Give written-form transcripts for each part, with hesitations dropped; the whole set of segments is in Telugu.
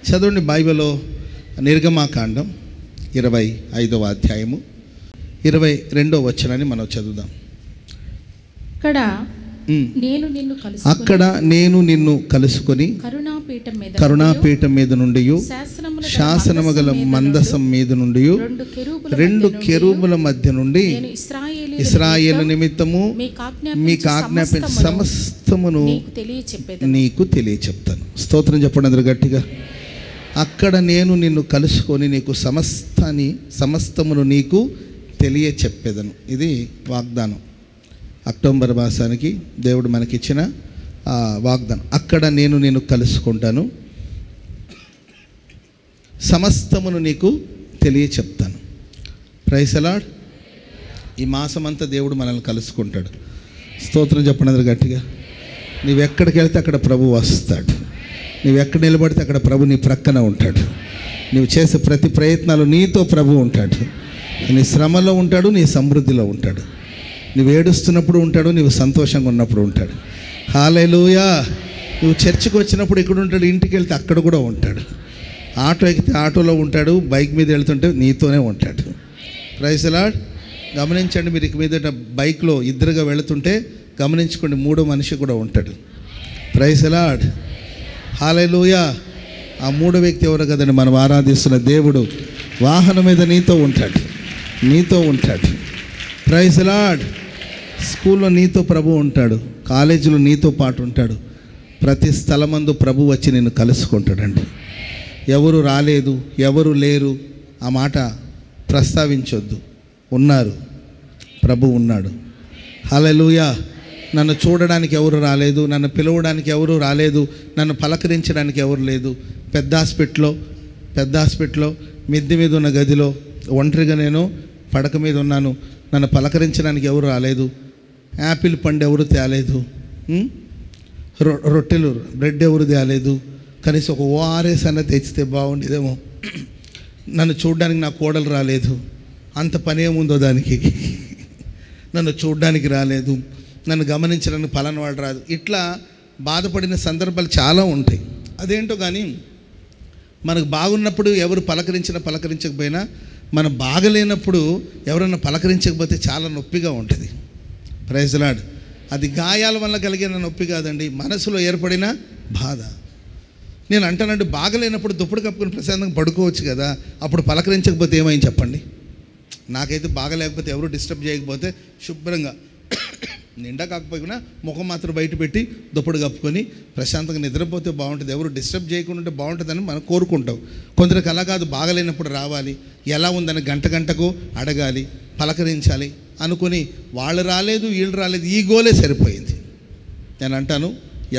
చదవండి బైబిల్లో నిర్గమాకాండం 25వ అధ్యాయము 22వ వచనాన్ని మనం చదువుదాం. అక్కడ నేను నిన్ను కలుసుకొని కరుణాపీఠం మీద నుండి శాసనము గల మందసం మీద నుండి 2 కెరూబుల మధ్య నుండి ఇశ్రాయేలు నిమిత్తము మీకు ఆజ్ఞాపించిన సమస్తమును నీకు తెలియచెప్తాను. స్తోత్రం చెప్పండి అందరూ గట్టిగా. అక్కడ నేను నిన్ను కలుసుకొని నీకు సమస్తమును నీకు తెలియచెప్పేదను. ఇది వాగ్దానం. అక్టోబర్ మాసానికి దేవుడు మనకిచ్చిన వాగ్దానం. అక్కడ నేను నిన్ను కలుసుకుంటాను, సమస్తమును నీకు తెలియచెప్తాను. Praise the lord. ఈ మాసమంతా దేవుడు మనల్ని కలుసుకుంటాడు. స్తోత్రం చెప్పండి అందరూ గట్టిగా. నువ్వెక్కడికి వెళ్తే అక్కడ ప్రభు వస్తాడు. నువ్వెక్కడ నిలబడితే అక్కడ ప్రభు నీ ప్రక్కన ఉంటాడు. నువ్వు చేసే ప్రతి ప్రయత్నాలు నీతో ప్రభు ఉంటాడు. నీ శ్రమలో ఉంటాడు, నీ సమృద్ధిలో ఉంటాడు. నువ్వు ఏడుస్తున్నప్పుడు ఉంటాడు, నువ్వు సంతోషంగా ఉన్నప్పుడు ఉంటాడు. హల్లెలూయా. నువ్వు చర్చికి వచ్చినప్పుడు ఇక్కడ ఉంటాడు, ఇంటికి వెళ్తే అక్కడ కూడా ఉంటాడు. ఆటో ఎక్కితే ఆటోలో ఉంటాడు, బైక్ మీద వెళ్తుంటే నీతోనే ఉంటాడు. Praise the Lord. గమనించండి, మీరు ఇక మీద బైక్లో ఇద్దరుగా వెళుతుంటే గమనించుకోండి, 3వ మనిషి కూడా ఉంటాడు. Praise the lord. హల్లెలూయా. ఆ 3వ వ్యక్తి ఎవరు కదండి? మనం ఆరాధిస్తున్న దేవుడు వాహనం మీద నీతో ఉంటాడు, నీతో ఉంటాడు. Praise the Lord. స్కూల్లో నీతో ప్రభు ఉంటాడు, కాలేజీలో నీతో పాటు ఉంటాడు. ప్రతి స్థలమందు ప్రభు వచ్చి నిన్ను కలుసుకుంటాడండి. ఎవరు రాలేదు, ఎవరు లేరు ఆ మాట ప్రస్తావించొద్దు. ఉన్నారు, ప్రభు ఉన్నాడు. హల్లెలూయా. నన్ను చూడడానికి ఎవరు రాలేదు, నన్ను పిలవడానికి ఎవరు రాలేదు, నన్ను పలకరించడానికి ఎవరు లేదు. పెద్ద హాస్పిటల్లో మిద్దె మీద ఉన్న గదిలో ఒంటరిగా నేను పడక మీద ఉన్నాను. నన్ను పలకరించడానికి ఎవరు రాలేదు. యాపిల్ పండు ఎవరు తేలేదు, రొట్టెలు బ్రెడ్ ఎవరు తేలేదు. కనీసం ఒక ORS అన్న తెచ్చితే బాగుండేదేమో. నన్ను చూడడానికి నా కోడలు రాలేదు. అంత పని ఏముందో దానికి. నన్ను చూడడానికి రాలేదు, నన్ను గమనించడానికి పలానా వాడు రాదు. ఇట్లా బాధపడిన సందర్భాలు చాలా ఉంటాయి. అదేంటో కానీ మనకు బాగున్నప్పుడు ఎవరు పలకరించకపోయినా, మనం బాగలేనప్పుడు ఎవరైనా పలకరించకపోతే చాలా నొప్పిగా ఉంటుంది. Praise the Lord. అది గాయాల వల్ల కలిగిన నొప్పి కాదండి, మనసులో ఏర్పడిన బాధ. నేను అంటానంటే బాగలేనప్పుడు దుప్పటి కప్పుకొని ప్రశాంతంగా పడుకోవచ్చు కదా, అప్పుడు పలకరించకపోతే ఏమైంది చెప్పండి. నాకైతే బాగలేకపోతే ఎవరు డిస్టర్బ్ చేయకపోతే శుభ్రంగా నిండా కాకపోయినా ముఖం మాత్రం బయట పెట్టి దుప్పటి కప్పుకొని ప్రశాంతంగా నిద్రపోతే బాగుంటుంది. ఎవరు డిస్టర్బ్ చేయకుండా ఉంటే బాగుంటుందని మనం కోరుకుంటాం. కొందరికి అలా కాదు, బాగలేనప్పుడు రావాలి, ఎలా ఉందని గంటకు అడగాలి, పలకరించాలి అనుకుని వాళ్ళు రాలేదు, వీళ్ళు రాలేదు, ఈ గోలే సరిపోయింది. నేను అంటాను,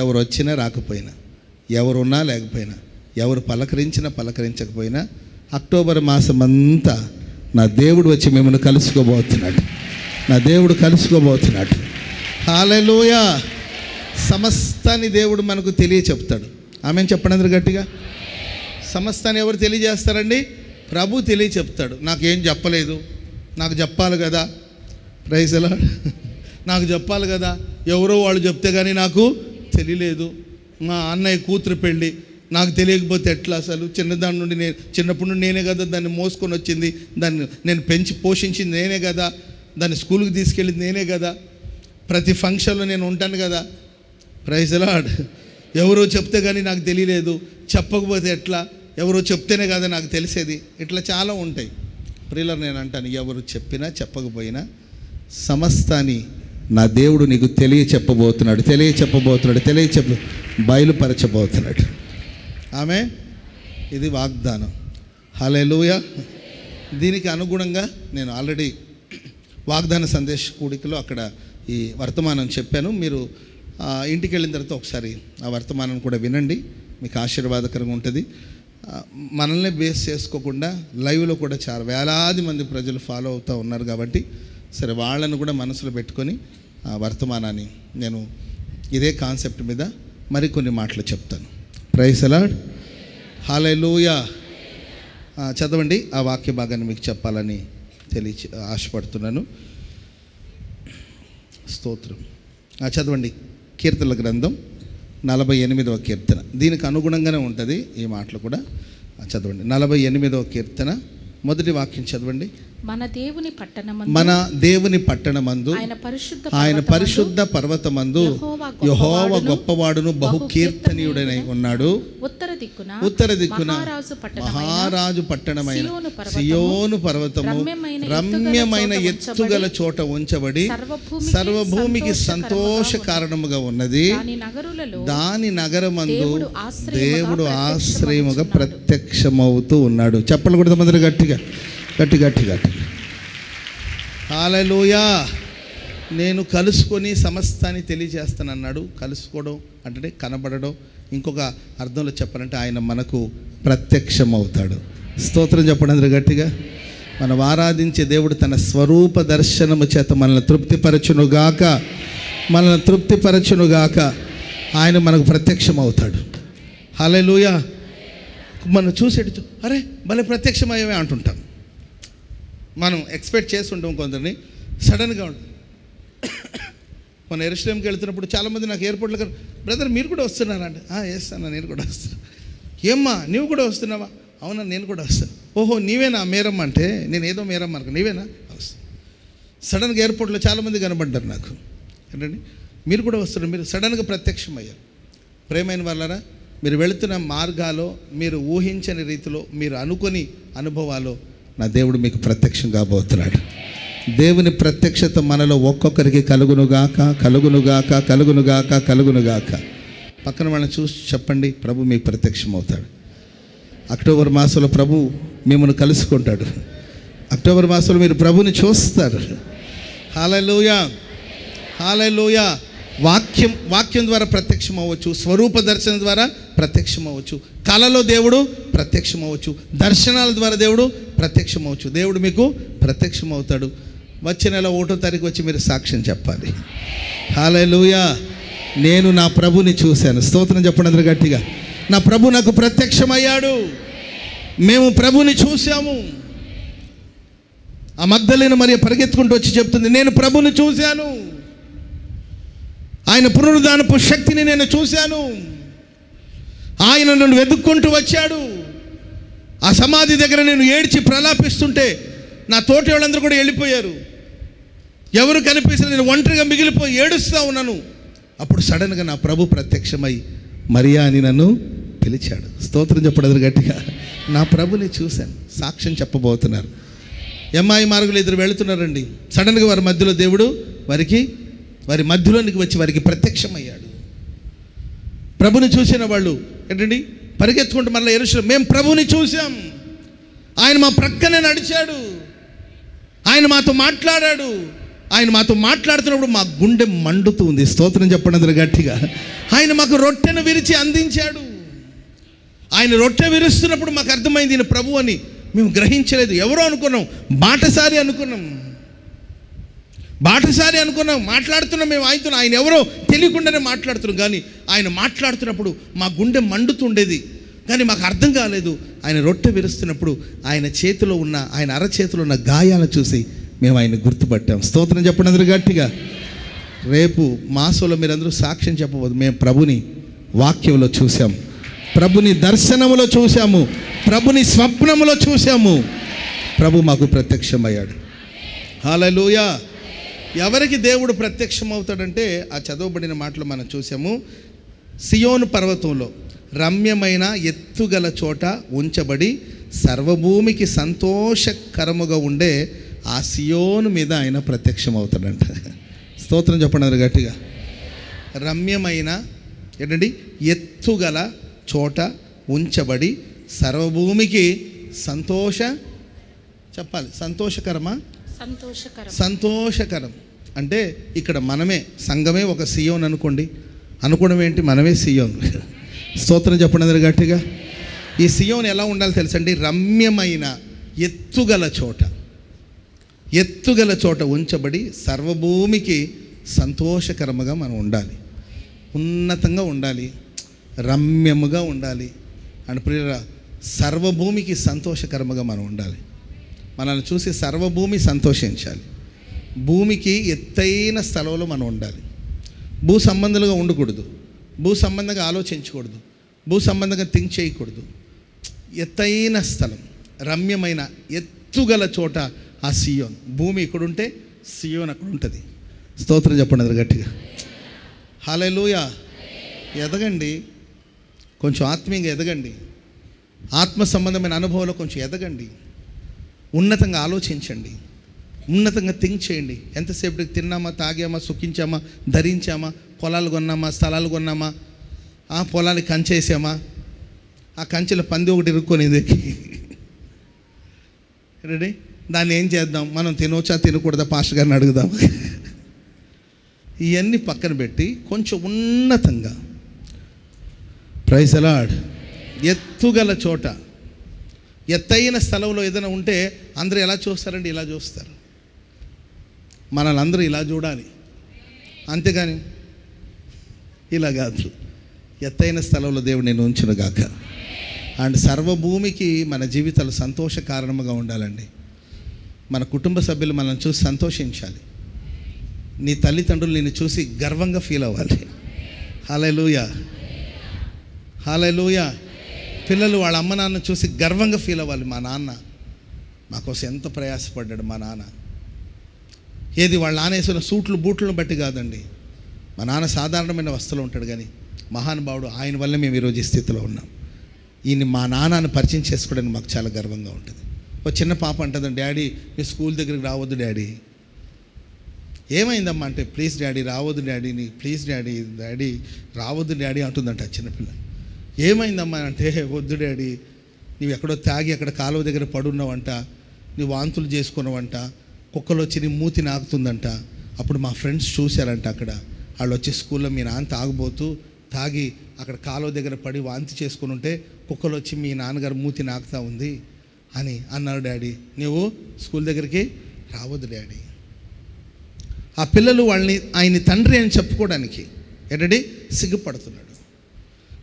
ఎవరు వచ్చినా రాకపోయినా, ఎవరున్నా లేకపోయినా, ఎవరు పలకరించకపోయినా అక్టోబర్ మాసం అంతా నా దేవుడు వచ్చి మిమ్మల్ని కలుసుకోబోతున్నాడు. నా దేవుడు కలుసుకోబోతున్నాడు. హల్లెలూయా. సమస్తాన్ని దేవుడు మనకు తెలియచెప్తాడు. ఆమెను చెప్పండి అందరూ గట్టిగా. సమస్తాన్ని ఎవరు తెలియజేస్తారండి? ప్రభు తెలియచెప్తాడు. నాకేం చెప్పలేదు, నాకు చెప్పాలి కదా. Praise the Lord. నాకు చెప్పాలి కదా, ఎవరో వాళ్ళు చెప్తే కానీ నాకు తెలియలేదు. మా అన్నయ్య కూతురు పెళ్ళి, నాకు తెలియకపోతే ఎట్లా? అసలు చిన్నదాని నుండి చిన్నప్పటి నుండి నేనే కదా దాన్ని మోసుకొని వచ్చింది, దాన్ని నేను పెంచి పోషించింది నేనే కదా, దాన్ని స్కూల్కి తీసుకెళ్ళింది నేనే కదా, ప్రతి ఫంక్షన్లో నేను ఉంటాను కదా. Praise the Lord. ఎవరో చెప్తే కానీ నాకు తెలియలేదు, చెప్పకపోతే ఎట్లా? ఎవరో చెప్తేనే కదా నాకు తెలిసేది. ఇట్లా చాలా ఉంటాయి. ప్రియులారా, నేను అంటాను, ఎవరు చెప్పినా చెప్పకపోయినా సమస్తాన్ని నా దేవుడు నీకు తెలియచెప్పబోతున్నాడు, బయలుపరచబోతున్నాడు. ఆమె ఇది వాగ్దానం. హల్లెలూయా. దీనికి అనుగుణంగా నేను ఆల్రెడీ వాగ్దాన సందేశ కూడికలో అక్కడ ఈ వర్తమానం చెప్పాను. మీరు ఇంటికి వెళ్ళిన తర్వాత ఒకసారి ఆ వర్తమానం కూడా వినండి, మీకు ఆశీర్వాదకరంగా ఉంటుంది. మనల్ని బేస్ చేసుకోకుండా లైవ్లో కూడా చాలా వేలాది మంది ప్రజలు ఫాలో అవుతూ ఉన్నారు కాబట్టి సరే వాళ్ళను కూడా మనసులో పెట్టుకొని ఆ వర్తమానాన్ని నేను ఇదే కాన్సెప్ట్ మీద మరికొన్ని మాటలు చెప్తాను. Praise the lord. హల్లెలూయా. చదవండి, ఆ వాక్య భాగాన్ని మీకు చెప్పాలని ఆశపడుతున్నాను. స్తోత్రం. చదవండి, కీర్తనల గ్రంథం 48వ కీర్తన, దీనికి అనుగుణంగానే ఉంటుంది ఈ మాటలు కూడా. చదవండి. 48వ కీర్తన మొదటి వాక్యం చదవండి. మన దేవుని పట్టణమందు ఆయన పరిశుద్ధ పర్వతమందు యెహోవా గొప్పవాడును బహు కీర్తనీయుడనై ఉన్నాడు. ఉత్తర దిక్కున మహారాజు పట్టణమైన సియోను పర్వతము రమ్యమైన ఎత్తుగల చోట ఉంచబడి సర్వభూమికి సంతోష కారణముగా ఉన్నది. దాని నగరమందు దేవుడు ఆశ్రయముగా ప్రత్యక్షమవుతూ ఉన్నాడు. చెప్పలు కూడా మంది గట్టిగా గట్టి గట్టి గట్టి. హల్లెలూయా. నేను కలుసుకొని సమస్తాన్ని తెలియజేస్తానన్నాడు. కలుసుకోవడం అంటే కనబడడం. ఇంకొక అర్థంలో చెప్పాలంటే ఆయన మనకు ప్రత్యక్షమవుతాడు. స్తోత్రం చెప్పండి అందరూ గట్టిగా. మనం ఆరాధించే దేవుడు తన స్వరూప దర్శనము చేత మనల్ని తృప్తిపరచునుగాక, మనల్ని తృప్తిపరచునుగాక. ఆయన మనకు ప్రత్యక్షమవుతాడు. హల్లెలూయా. మనం చూసేటు అరే భలే ప్రత్యక్షమయ్యే అంటుంటాం. మనం ఎక్స్పెక్ట్ చేస్తుంటాం కొందరిని. సడన్గా మన ఎరుషలేంకి వెళ్తున్నప్పుడు చాలామంది నాకు ఎయిర్పోర్ట్లో బ్రదర్ మీరు కూడా వస్తున్నారంటే వేస్తాను, నేను కూడా వస్తాను. ఏమ్మా నీవు కూడా వస్తున్నావా? అవునా నేను కూడా వస్తాను. ఓహో నీవేనా మేరమ్మ అంటే నేను ఏదో మేరమ్మ అనుకో, నీవేనా వస్తాను. సడన్గా ఎయిర్పోర్ట్లో చాలామంది కనబడ్డారు నాకు. ఏంటండి మీరు కూడా వస్తున్నారు, మీరు సడన్గా ప్రత్యక్షమయ్యారు. ప్రేమైన వాళ్ళరా, మీరు వెళుతున్న మార్గాలో మీరు ఊహించని రీతిలో మీరు అనుకొని అనుభవాలు నా దేవుడు మీకు ప్రత్యక్షం కాబోతున్నాడు. దేవుని ప్రత్యక్షత మనలో ఒక్కొక్కరికి కలుగునుగాక, కలుగునుగాక, కలుగునుగాక, కలుగునుగాక. పక్కన వాళ్ళని చూసి చెప్పండి, ప్రభు మీకు ప్రత్యక్షం అవుతాడు. అక్టోబర్ మాసంలో ప్రభు మిమ్మల్ని కలుసుకుంటాడు. అక్టోబర్ మాసంలో మీరు ప్రభుని చూస్తారు. హల్లెలూయా, హల్లెలూయా. వాక్యం ద్వారా ప్రత్యక్షం అవ్వచ్చు, స్వరూప దర్శనం ద్వారా ప్రత్యక్షం అవ్వచ్చు, కళలో దేవుడు ప్రత్యక్షం అవ్వచ్చు, దర్శనాల ద్వారా దేవుడు ప్రత్యక్షం అవ్వచ్చు. దేవుడు మీకు ప్రత్యక్షం అవుతాడు. వచ్చే నెల 1వ తారీఖు వచ్చి మీరు సాక్ష్యం చెప్పాలి. హల్లెలూయా. నేను నా ప్రభుని చూశాను. స్తోత్రం చెప్పండి అందరూ గట్టిగా. నా ప్రభు నాకు ప్రత్యక్షమయ్యాడు. మేము ప్రభుని చూశాము. ఆ మగ్దలేన మరియ పరిగెత్తుకుంటూ వచ్చి చెప్తుంది, నేను ప్రభుని చూశాను, ఆయన పునరుద్ధానపు శక్తిని నేను చూశాను, ఆయన నన్ను వెతుక్కుంటూ వచ్చాడు. ఆ సమాధి దగ్గర నేను ఏడ్చి ప్రలాపిస్తుంటే నా తోటి వాళ్ళందరూ కూడా వెళ్ళిపోయారు. ఎవరు కనిపిస్తే నేను ఒంటరిగా మిగిలిపోయి ఏడుస్తూ ఉన్నాను. అప్పుడు సడన్గా నా ప్రభు ప్రత్యక్షమై మరియా అని నన్ను పిలిచాడు. స్తోత్రం చెప్పడం గట్టిగా. నా ప్రభుని చూశాను. సాక్ష్యం చెప్పబోతున్నారు. ఎంఐ మార్గులు ఇద్దరు వెళుతున్నారండి. సడన్గా వారి మధ్యలో దేవుడు వారి మధ్యలోనికి వచ్చి వారికి ప్రత్యక్షమయ్యాడు. ప్రభుని చూసిన వాళ్ళు ఏంటండి పరిగెత్తుకుంటూ మళ్ళీ యెరూషలేము, మేము ప్రభుని చూసాం, ఆయన మా ప్రక్కనే నడిచాడు, ఆయన మాతో మాట్లాడాడు. ఆయన మాతో మాట్లాడుతున్నప్పుడు మా గుండె మండుతుంది. స్తోత్రం చెప్పండి అందరూ గట్టిగా. ఆయన మాకు రొట్టెను విరిచి అందించాడు. ఆయన రొట్టె విరుస్తున్నప్పుడు మాకు అర్థమైంది ఈయన ప్రభు అని. మేము గ్రహించలేదు, ఎవరో అనుకున్నాం, బాటసారి అనుకున్నాం, మాట్లాడుతున్నాం. మేము ఆయన ఎవరో తెలియకుండానే మాట్లాడుతున్నాం. కానీ ఆయన మాట్లాడుతున్నప్పుడు మా గుండె మండుతుండేది, కానీ మాకు అర్థం కాలేదు. ఆయన రొట్టె విరుస్తున్నప్పుడు ఆయన అరచేతిలో ఉన్న గాయాలను చూసి మేము ఆయన గుర్తుపట్టాం. స్తోత్రం చెప్పండి అందరూ గట్టిగా. రేపు మాసంలో మీరందరూ సాక్ష్యం చెప్పబోదు. మేము ప్రభుని వాక్యంలో చూసాం, ప్రభుని దర్శనములో చూసాము, ప్రభుని స్వప్నములో చూసాము. ప్రభు మాకు ప్రత్యక్షమయ్యాడు. హల్లెలూయా. ఎవరికి దేవుడు ప్రత్యక్షమవుతాడంటే ఆ చదవబడిన మాటలు మనం చూసాము. సియోను పర్వతంలో రమ్యమైన ఎత్తుగల చోట ఉంచబడి సర్వభూమికి సంతోషకరముగా ఉండే ఆ సియోను మీద ఆయన ప్రత్యక్షమవుతాడంట. స్తోత్రం చెప్పండి అందరూ గట్టిగా. రమ్యమైన ఏంటండి ఎత్తుగల చోట ఉంచబడి సర్వభూమికి సంతోషకరం అంటే ఇక్కడ మనమే సంఘమే ఒక సియోన్ అనుకోవడం ఏంటి, మనమే సియోన్. స్తోత్రం చెప్పండి అందరూ గట్టిగా. ఈ సియోన్ ఎలా ఉండాలి తెలుసండి? రమ్యమైన ఎత్తుగల చోట ఉంచబడి సర్వభూమికి సంతోషకరముగా మనం ఉండాలి, ఉన్నతంగా ఉండాలి, రమ్యముగా ఉండాలి. అండ్ ప్రియులారా, సర్వభూమికి సంతోషకరముగా మనం ఉండాలి. మనల్ని చూసి సర్వభూమి సంతోషించాలి. భూమికి ఎత్తైన స్థలంలో మనం ఉండాలి. భూ సంబంధులుగా ఉండకూడదు. భూ సంబంధంగా ఆలోచించకూడదు, భూ సంబంధంగా థింక్ చేయకూడదు. ఎత్తైన స్థలం, రమ్యమైన ఎత్తుగల చోట ఆ సియోన్. భూమి ఇక్కడుంటే సియోన్ అక్కడ ఉంటుంది. స్తోత్రం చెప్పండి అది గట్టిగా. హల్లెలూయా. ఎదగండి, కొంచెం ఆత్మీయంగా ఎదగండి, ఆత్మ సంబంధమైన అనుభవంలో కొంచెం ఎదగండి, ఉన్నతంగా ఆలోచించండి, ఉన్నతంగా థింక్ చేయండి. ఎంతసేపటికి తిన్నామా, తాగామా, సుఖించామా, ధరించామా, పొలాలు కొన్నామా, స్థలాలు కొన్నామా, ఆ పొలానికి కంచేసామా, ఆ కంచెలో పంది ఒకటి ఇరుక్కొనింది రెడీ, దాన్ని ఏం చేద్దాం, మనం తినవచ్చా తినకూడదా పాస్టర్ గారిని అడుగుదాం. ఇవన్నీ పక్కన పెట్టి కొంచెం ఉన్నతంగా, ప్రైజ్ ది లార్డ్, ఎత్తుగల చోట, ఎత్తైన స్థలంలో ఏదైనా ఉంటే అందరూ ఎలా చూస్తారండి? ఇలా చూస్తారు. మనల్ని అందరూ ఇలా చూడాలి, అంతేగాని ఇలా కాదు. ఎత్తైన స్థలంలో దేవుడు నేను ఉంచునుగాక. అండ్ సర్వభూమికి మన జీవితాలు సంతోష కారణముగా ఉండాలండి. మన కుటుంబ సభ్యులు మనల్ని చూసి సంతోషించాలి. నీ తల్లిదండ్రులు నిన్ను చూసి గర్వంగా ఫీల్ అవ్వాలి. హల్లెలూయా, హల్లెలూయా. పిల్లలు వాళ్ళ అమ్మ నాన్న చూసి గర్వంగా ఫీల్ అవ్వాలి. మా నాన్న మా కోసం ఎంత ప్రయాసపడ్డాడు మా నాన్న. ఏది వాళ్ళ నాన్న వేసిన సూట్లు బూట్లను బట్టి కాదండి. మా నాన్న సాధారణమైన వస్తువులు ఉంటాడు, కానీ మహానుభావుడు, ఆయన వల్ల మేము ఈరోజు ఈ స్థితిలో ఉన్నాం. ఈయన మా నాన్నని పరిచయం చేసుకోవడానికి మాకు చాలా గర్వంగా ఉంటుంది. ఒక చిన్న పాప అంటుందండి, డాడీ మీ స్కూల్ దగ్గరికి రావద్దు డాడీ. ఏమైందమ్మా అంటే, ప్లీజ్ డాడీ రావద్దు డాడీ, నీ ప్లీజ్ డాడీ, డాడీ రావద్దు డాడీ అంటుందంట ఆ చిన్నపిల్ల. ఏమైందమ్మా అంటే, వద్దు డాడీ, నీవు ఎక్కడో తాగి అక్కడ కాలువ దగ్గర పడున్నావంట, నీ వాంతులు చేసుకున్నావంట, కుక్కలు వచ్చి నీ మూతి నాకుతుందంట. అప్పుడు మా ఫ్రెండ్స్ చూశారంట అక్కడ, వాళ్ళు వచ్చి స్కూల్లో మీ నాన్న తాగి అక్కడ కాలువ దగ్గర పడి వాంతి చేసుకుని ఉంటే కుక్కలు వచ్చి మీ నాన్నగారు మూతి నాకుతా ఉంది అని అన్నారు. డాడీ నువ్వు స్కూల్ దగ్గరికి రావద్దు డాడీ. ఆ పిల్లలు వాళ్ళని ఆయన్ని తండ్రి అని చెప్పుకోవడానికి ఏంటంటే సిగ్గుపడుతున్నాడు.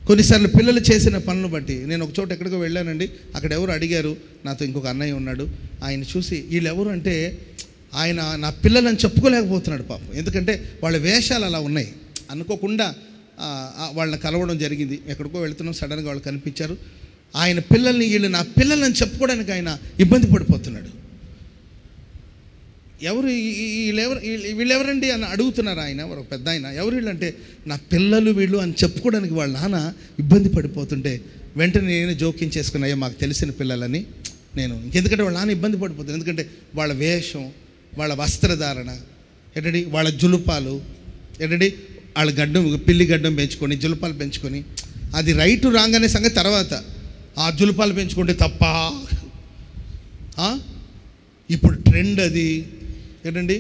కొన్నిసార్లు పిల్లలు చేసిన పనులు బట్టి, నేను ఒక చోట ఎక్కడికో వెళ్ళానండి, అక్కడ ఎవరు అడిగారు, నాతో ఇంకొక అన్నయ్య ఉన్నాడు, ఆయన చూసి వీళ్ళు ఎవరు అంటే, ఆయన నా పిల్లలని చెప్పుకోలేకపోతున్నాడు పాపం. ఎందుకంటే వాళ్ళ వేషాలు అలా ఉన్నాయి. అనుకోకుండా వాళ్ళని కలవడం జరిగింది. ఎక్కడికో వెళుతున్నాం, సడన్గా వాళ్ళు కనిపించారు. ఆయన పిల్లల్ని, వీళ్ళు నా పిల్లలని చెప్పుకోవడానికి ఆయన ఇబ్బంది పడిపోతున్నాడు. వీళ్ళెవరండి అని అడుగుతున్నారు. ఆయన ఒక పెద్ద ఆయన, ఎవరు వీళ్ళు అంటే, నా పిల్లలు వీళ్ళు అని చెప్పుకోవడానికి వాళ్ళ నాన్న ఇబ్బంది పడిపోతుంటే వెంటనే నేను జోక్యం చేసుకుని, అయ్యా మాకు తెలిసిన పిల్లలని నేను, ఎందుకంటే వాళ్ళ నాన్న ఇబ్బంది పడిపోతుంది. ఎందుకంటే వాళ్ళ వేషం, వాళ్ళ వస్త్రధారణ ఏంటండి, వాళ్ళ జులుపాలు ఏంటండి, వాళ్ళ గడ్డం, పిల్లి గడ్డం పెంచుకొని జులుపాలు పెంచుకొని, అది రైటు రాంగ్ అనే సంగతి తర్వాత, ఆ జులుపాలు పెంచుకుంటే తప్ప, ఇప్పుడు ట్రెండ్ అది ఏంటండి,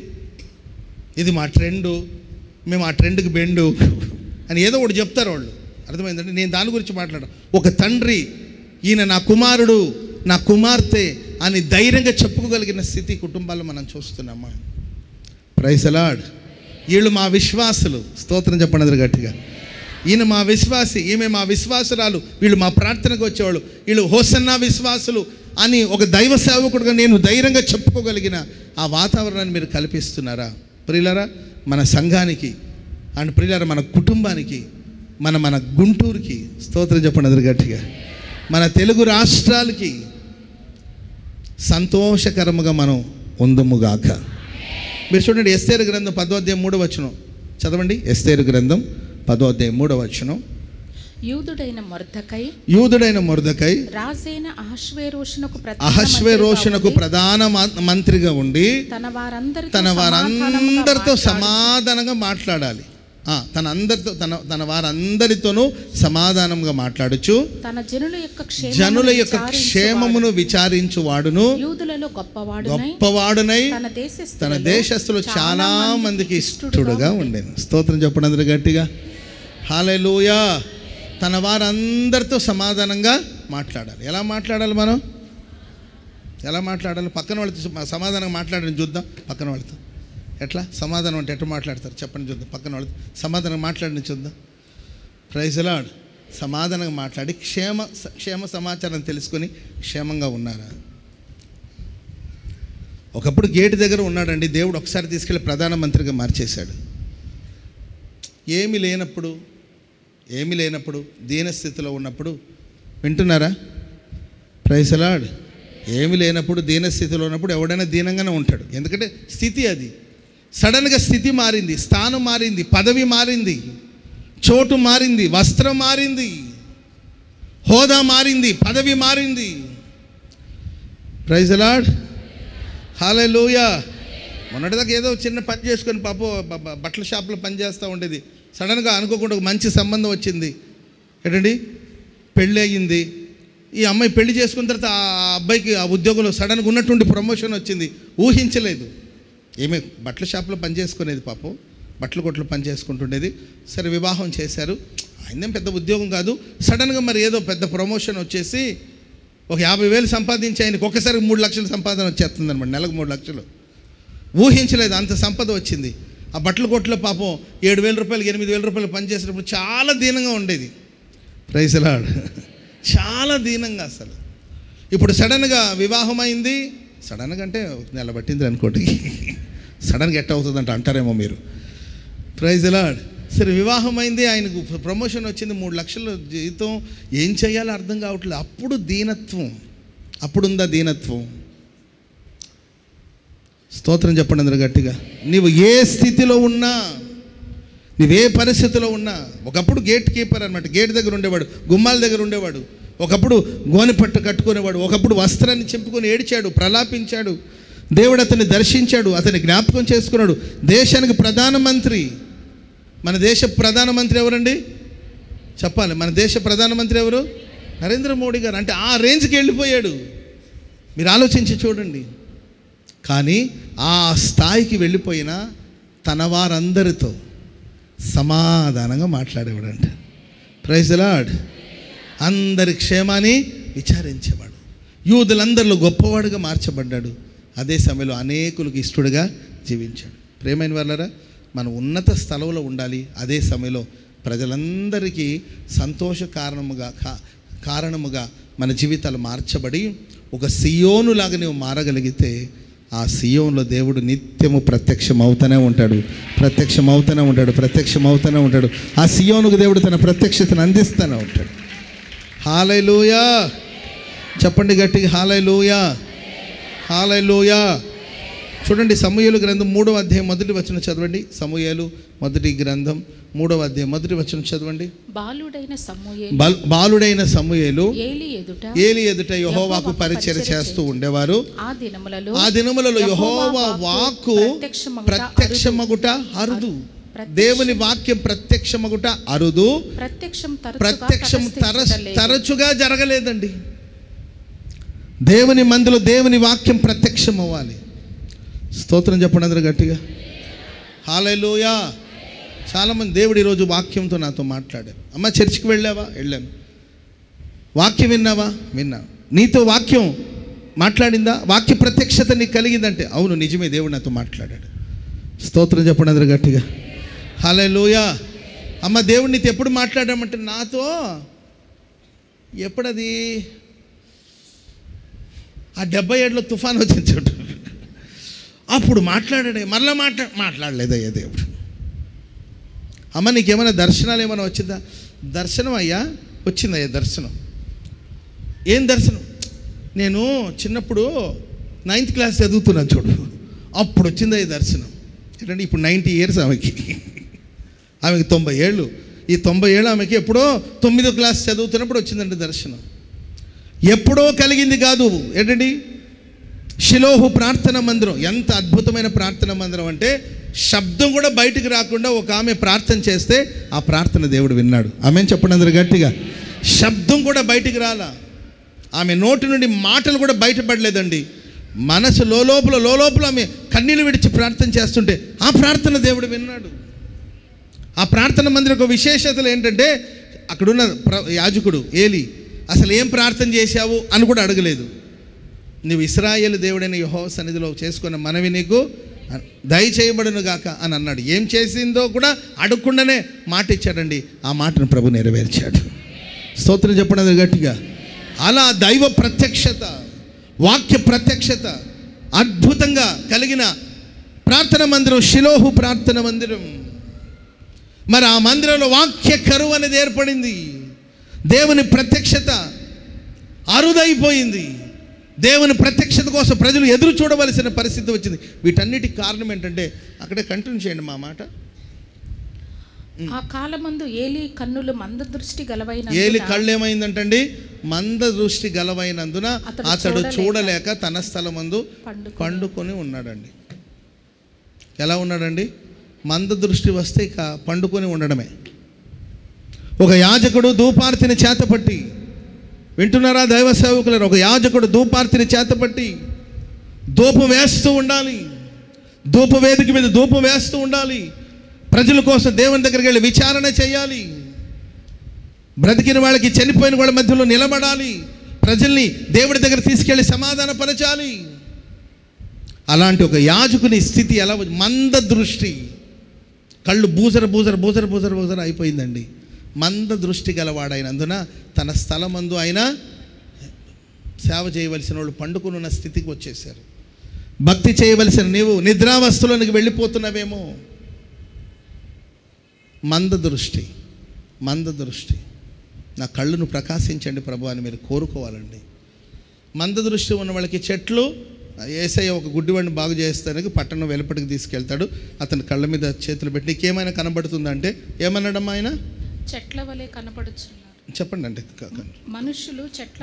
ఇది మా ట్రెండు, మేము ఆ ట్రెండ్కి బెండు అని ఏదో ఒకటి చెప్తారు వాళ్ళు. అర్థమైందండి? నేను దాని గురించి మాట్లాడాను. ఒక తండ్రి, ఈయన నా కుమారుడు, నా కుమార్తె అని ధైర్యంగా చెప్పుకోగలిగిన స్థితి కుటుంబాల్లో మనం చూస్తున్నామా? Praise the lord. వీళ్ళు మా విశ్వాసులు, స్తోత్రం చెప్పండి గట్టిగా. ఈయన మా విశ్వాసి, ఈమె మా విశ్వాసురాలు, వీళ్ళు మా ప్రార్థనకు వచ్చేవాళ్ళు, వీళ్ళు హోసన్నా విశ్వాసులు అని ఒక దైవ సేవకుడుగా నేను ధైర్యంగా చెప్పుకోగలిగిన ఆ వాతావరణాన్ని మీరు కల్పిస్తున్నారా ప్రియులారా? మన సంఘానికి అండ్ ప్రియులారా, మన కుటుంబానికి, మన గుంటూరుకి, స్తోత్రం చెప్పండి అందరు గట్టిగా, మన తెలుగు రాష్ట్రాలకి సంతోషకరముగా మనం ఉందుముగాక. మీరు చూడండి, ఎస్తేరు గ్రంథం 10వ అధ్యాయం 3వ వచనం చదవండి. ఎస్తేరు గ్రంథం 10వ అధ్యాయం 3వ వచనం. యూదుడైన మొర్దెకై రాజైన అహష్వేరోషునకు ప్రధాన మంత్రిగా ఉండి తన వారందరితో సమాధానంగా మాట్లాడాలి. తన వారందరితోనూ సమాధానంగా మాట్లాడుచు జనుల యొక్క క్షేమమును విచారించువాడును, గొప్పవాడునై తన దేశస్థులు చాలా మందికి ఇష్టడుగా ఉండేను. స్తోత్రం చెప్పండి అందరూ గట్టిగా. హల్లెలూయా. తన వారందరితో సమాధానంగా మాట్లాడాలి. ఎలా మాట్లాడాలి? మనం ఎలా మాట్లాడాలి? పక్కన వాళ్ళతో సమాధానంగా మాట్లాడని చూద్దాం. పక్కన వాళ్ళతో ఎట్లా సమాధానం అంటే ఎట్లా మాట్లాడతారు చెప్పండి చూద్దాం. పక్కన వాళ్ళతో సమాధానం మాట్లాడని చూద్దాం. Praise the Lord. సమాధానంగా మాట్లాడి క్షేమ సమాచారం తెలుసుకొని క్షేమంగా ఉన్నారా? ఒకప్పుడు గేటు దగ్గర ఉన్నాడండి, దేవుడు ఒకసారి తీసుకెళ్ళి ప్రధానమంత్రిగా మార్చేశాడు. ఏమీ లేనప్పుడు, ఏమీ లేనప్పుడు, దీనస్థితిలో ఉన్నప్పుడు, వింటున్నారా? Praise the Lord. ఏమీ లేనప్పుడు, దీనస్థితిలో ఉన్నప్పుడు ఎవడైనా దీనంగానే ఉంటాడు. ఎందుకంటే స్థితి అది. సడన్గా స్థితి మారింది, స్థానం మారింది, పదవి మారింది, చోటు మారింది, వస్త్రం మారింది, హోదా మారింది, పదవి మారింది. Praise the lord. హల్లెలూయా. మొన్నటిదాకా ఏదో చిన్న పని చేసుకొని బట్టల షాప్లో పని చేస్తూ ఉండేది. సడన్గా అనుకోకుండా ఒక మంచి సంబంధం వచ్చింది. ఏంటండి, పెళ్ళి అయ్యింది. ఈ అమ్మాయి పెళ్లి చేసుకున్న తర్వాత ఆ అబ్బాయికి ఆ ఉద్యోగంలో సడన్గా ఉన్నటువంటి ప్రమోషన్ వచ్చింది. ఊహించలేదు. ఏమే బట్టల షాప్లో పని చేసుకునేది, పాపం బట్టల కొట్లు పని చేసుకుంటుండేది. సరే వివాహం చేశారు. ఆయనేం పెద్ద ఉద్యోగం కాదు. సడన్గా మరి ఏదో పెద్ద ప్రమోషన్ వచ్చేసి ఒక 50,000 సంపాదించి ఆయనకి ఒకసారి 3 లక్షల సంపాదన వచ్చేస్తుంది అనమాట. నెలకు 3 లక్షలు. ఊహించలేదు, అంత సంపద వచ్చింది. ఆ బట్టల కొట్లో పాపం 7,000 రూపాయలు 8,000 రూపాయలు పనిచేసినప్పుడు చాలా దీనంగా ఉండేది. Praise the Lord. చాలా దీనంగా అసలు. ఇప్పుడు సడన్గా వివాహం అయింది. సడన్గా అంటే నెల పట్టింది అనుకోండి. సడన్గా ఎట్ట అవుతుందంట అంటారేమో మీరు. Praise the Lord. సరే వివాహం అయింది, ఆయనకు ప్రమోషన్ వచ్చింది, 3 లక్షల జీతం. ఏం చేయాలో అర్థం కావట్లేదు. అప్పుడు దీనత్వం. అప్పుడుందా దీనత్వం? స్తోత్రం చెప్పండి అందరూ గట్టిగా. నీవు ఏ స్థితిలో ఉన్నా, నువ్వే పరిస్థితిలో ఉన్నా, ఒకప్పుడు గేట్ కీపర్ అనమాట, గేట్ దగ్గర ఉండేవాడు, గుమ్మాల దగ్గర ఉండేవాడు. ఒకప్పుడు గోనెపట్టు కట్టుకునేవాడు. ఒకప్పుడు వస్త్రాన్ని చింపుకొని ఏడ్చాడు, ప్రలాపించాడు. దేవుడు అతన్ని దర్శించాడు, అతన్ని జ్ఞాపకం చేసుకున్నాడు. దేశానికి ప్రధానమంత్రి. మన దేశ ప్రధానమంత్రి ఎవరండి చెప్పాలి? మన దేశ ప్రధానమంత్రి ఎవరు? నరేంద్ర మోడీ గారు. అంటే ఆ రేంజ్కి వెళ్ళిపోయాడు. మీరు ఆలోచించి చూడండి. కానీ ఆ స్థాయికి వెళ్ళిపోయినా తన వారందరితో సమాధానంగా మాట్లాడేవాడంట. Praise the lord. అందరి క్షేమాన్ని విచారించేవాడు. యూదులందరిలో గొప్పవాడుగా మార్చబడ్డాడు. అదే సమయంలో అనేకులకు ఇష్టడుగా జీవించాడు. ప్రేమైన వాళ్ళరా, మనం ఉన్నత స్థలంలో ఉండాలి. అదే సమయంలో ప్రజలందరికీ సంతోష కారణముగా మన జీవితాలు మార్చబడి ఒక సియోనులాగా నువ్వు మారగలిగితే ఆ సియోనులో దేవుడు నిత్యము ప్రత్యక్షం అవుతూనే ఉంటాడు. ఆ సియోనుకు దేవుడు తన ప్రత్యక్షతను అందిస్తూనే ఉంటాడు. హల్లెలూయా. చెప్పండి గట్టిగా, హల్లెలూయా, హల్లెలూయా. చూడండి, సమూయేలు గ్రంథం 3వ అధ్యాయం 1వ వచనం చదవండి. సమూయేలు 1వ గ్రంథం 3వ అధ్యాయం 1వ వచనం చదవండి. బాలుడైన సమూయేలు ఏలి ఎదుట యెహోవాకు పరిచర్య చేస్తూ ఉండేవారు. ఆ దినములలో యెహోవా వాక్కు ప్రత్యక్షమగుట అరుదు. దేవుని వాక్యం ప్రత్యక్షమగుట అరుదు. ప్రత్యక్షం తరచుగా జరగలేదండి. దేవుని మందిలో దేవుని వాక్యం ప్రత్యక్షం అవ్వాలి. స్తోత్రం చెప్పండి అందరూ గట్టిగా. హల్లెలూయా. చాలామంది దేవుడు ఈరోజు వాక్యంతో నాతో మాట్లాడారు. అమ్మ చర్చికి వెళ్ళావా? వెళ్ళాను. వాక్యం విన్నావా? విన్నా. నీతో వాక్యం మాట్లాడిందా? వాక్య ప్రత్యక్షత నీకు కలిగిందంటే అవును, నిజమే, దేవుడు నాతో మాట్లాడాడు. స్తోత్రం చెప్పండి అందరూ గట్టిగా. హల్లెలూయా. అమ్మ దేవుడు నీతో ఎప్పుడు మాట్లాడామంటే నాతో ఎప్పుడది ఆ 77లో తుఫాన్ వచ్చింది చూడు, అప్పుడు మాట్లాడాడే. మరలా మాట్లాడలేదయ్యా దేవుడు. అమ్మ నీకేమైనా దర్శనాలు ఏమైనా వచ్చిందా? దర్శనం అయ్యా వచ్చిందయ్యా దర్శనం. ఏం దర్శనం? నేను చిన్నప్పుడు 9th క్లాస్ చదువుతున్నాను చూడు, అప్పుడు వచ్చిందయ్యా దర్శనం. ఏంటంటే ఇప్పుడు 90 years ఆమెకి 90 ఏళ్ళు. ఈ 90 ఏళ్ళు ఆమెకి ఎప్పుడో 9వ క్లాస్ చదువుతున్నప్పుడు వచ్చిందండి దర్శనం. ఎప్పుడో కలిగింది కాదు. ఏంటండి? షిలోహు ప్రార్థన మందిరం. ఎంత అద్భుతమైన ప్రార్థన మందిరం అంటే శబ్దం కూడా బయటికి రాకుండా ఒక ఆమె ప్రార్థన చేస్తే ఆ ప్రార్థన దేవుడు విన్నాడు. ఆమెన్ చెప్పండి అందరూ గట్టిగా. శబ్దం కూడా బయటికి రాలా. ఆమె నోటి నుండి మాటలు కూడా బయటపడలేదండి. మనసు లోలోపల ఆమె కన్నీళ్ళు విడిచి ప్రార్థన చేస్తుంటే ఆ ప్రార్థన దేవుడు విన్నాడు. ఆ ప్రార్థన మందిరం ఒక విశేషతలు ఏంటంటే అక్కడున్న యాజకుడు ఏలి అసలు ఏం ప్రార్థన చేశావు అని కూడా అడగలేదు. నువ్వు ఇశ్రాయేలు దేవుడైన యెహోవా సన్నిధిలో చేసుకున్న మనవి నీకు దయచేయబడును గాక అని అన్నాడు. ఏం చేసిందో కూడా అడగకుండానే మాట ఇచ్చాడండి. ఆ మాటను ప్రభు నెరవేర్చాడు. స్తోత్రం చెప్పండి గట్టిగా. అలా దైవ ప్రత్యక్షత, వాక్య ప్రత్యక్షత అద్భుతంగా కలిగిన ప్రార్థన మందిరం షిలోహు ప్రార్థన మందిరం. మరి ఆ మందిరంలో వాక్య కరువు అనేది ఏర్పడింది. దేవుని ప్రత్యక్షత అరుదైపోయింది. దేవుని ప్రత్యక్షత కోసం ప్రజలు ఎదురు చూడవలసిన పరిస్థితి వచ్చింది. వీటన్నిటికి కారణం ఏంటంటే, అక్కడే కంటిన్యూ చేయండి మా మాట. ఆ కాలమందు ఏలీ కన్నులు మందదృష్టి గలవైన, ఏలి కళ్ళు ఏమైందంటండి? మందదృష్టి గలవైనందున అతడు చూడలేక తన స్థలమందు పండుకొని ఉన్నాడండి. ఎలా ఉన్నాడండి? మందదృష్టి వస్తే ఇక పండుకొని ఉండడమే. ఒక యాజకుడు ధూపార్తిని చేతపట్టి, వింటున్నారా దైవ సేవకులను? ఒక యాజకుడు ధూపార్తిని చేతపట్టి ధూపం వేస్తూ ఉండాలి. ధూపవేదిక మీద ధూపం వేస్తూ ఉండాలి. ప్రజల కోసం దేవుని దగ్గరికి వెళ్ళి విచారణ చేయాలి. బ్రతికిన వాళ్ళకి చనిపోయిన వాళ్ళ మధ్యలో నిలబడాలి. ప్రజల్ని దేవుడి దగ్గర తీసుకెళ్ళి సమాధానపరచాలి. అలాంటి ఒక యాజకుని స్థితి ఎలా? మంద దృష్టి, కళ్ళు బూజర బూజర బూజర బూజర బూజర అయిపోయిందండి. మంద దృష్టి గలవాడైనందున తన స్థలమందు ఆయన సేవ చేయవలసిన వాళ్ళు పండుకొని ఉన్న స్థితికి వచ్చేసారు. భక్తి చేయవలసిన నీవు నిద్రావస్థలోనికి వెళ్ళిపోతున్నావేమో. మంద దృష్టి, మంద దృష్టి. నా కళ్ళును ప్రకాశించండి ప్రభు అని మీరు కోరుకోవాలండి. మంద దృష్టి ఉన్న వాళ్ళకి చెట్లు, యేసయ్య ఒక గుడ్డివాడిని బాగు చేస్తానికి పట్టణం వెలుపటికి తీసుకెళ్తాడు. అతని కళ్ళ మీద చేతులు పెట్టి, నీకేమైనా కనబడుతుందంటే ఏమన్నాడమ్మా ఆయన? చెట్ల వలె కనబడుచున్నారు. చెప్పండి అంటే.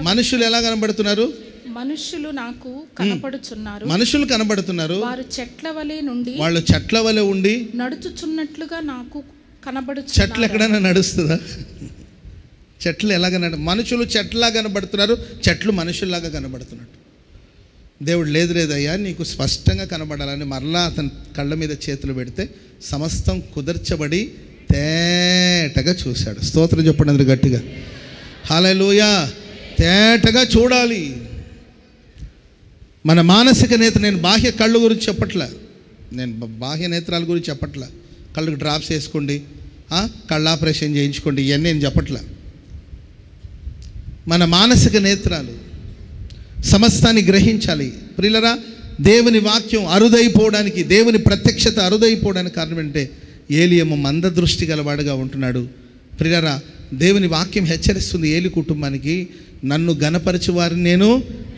మనుషులు ఎలా కనబడుతున్నారు? మనుషులు నాకు కనబడుచున్నారు. మనుషులు కనబడుతున్నారు. వారు చెట్ల వలె నుండి, వాళ్ళు చెట్ల వలె ఉండి నడుచుచున్నట్లుగా నాకు కనబడుచున్నారు. చెట్లు ఎక్కడైనా నడుస్తుందా? చెట్లు ఎలాగ మనుషులు చెట్లా కనబడుతున్నారు, చెట్లు మనుషుల్లాగా కనబడుతున్నట్టు. దేవుడు లేదు లేదయ్యా నీకు స్పష్టంగా కనబడాలని మరలా అతని కళ్ళ మీద చేతులు పెడితే సమస్తం కుదర్చబడి తేటగా చూశాడు. స్తోత్రం చెప్పండి అందరూ గట్టిగా. హల్లెలూయా. తేటగా చూడాలి. మన మానసిక నేత్ర, నేను బాహ్య కళ్ళు గురించి చెప్పట్లే, నేను బాహ్య నేత్రాల గురించి చెప్పట్లే. కళ్ళకు డ్రాప్స్ వేసుకోండి, కళ్ళ ఆపరేషన్ చేయించుకోండి, ఇవన్నీ నేను చెప్పట్లే. మన మానసిక నేత్రాలు సమస్తాన్ని గ్రహించాలి. ప్రియులరా, దేవుని వాక్యం అరుదైపోవడానికి, దేవుని ప్రత్యక్షత అరుదైపోవడానికి కారణం అంటే ఏలియేమో మంద దృష్టి గలవాడుగా ఉంటున్నాడు. ప్రియులరా, దేవుని వాక్యం హెచ్చరిస్తుంది ఏలి కుటుంబానికి, నన్ను గణపరచు వారిని నేను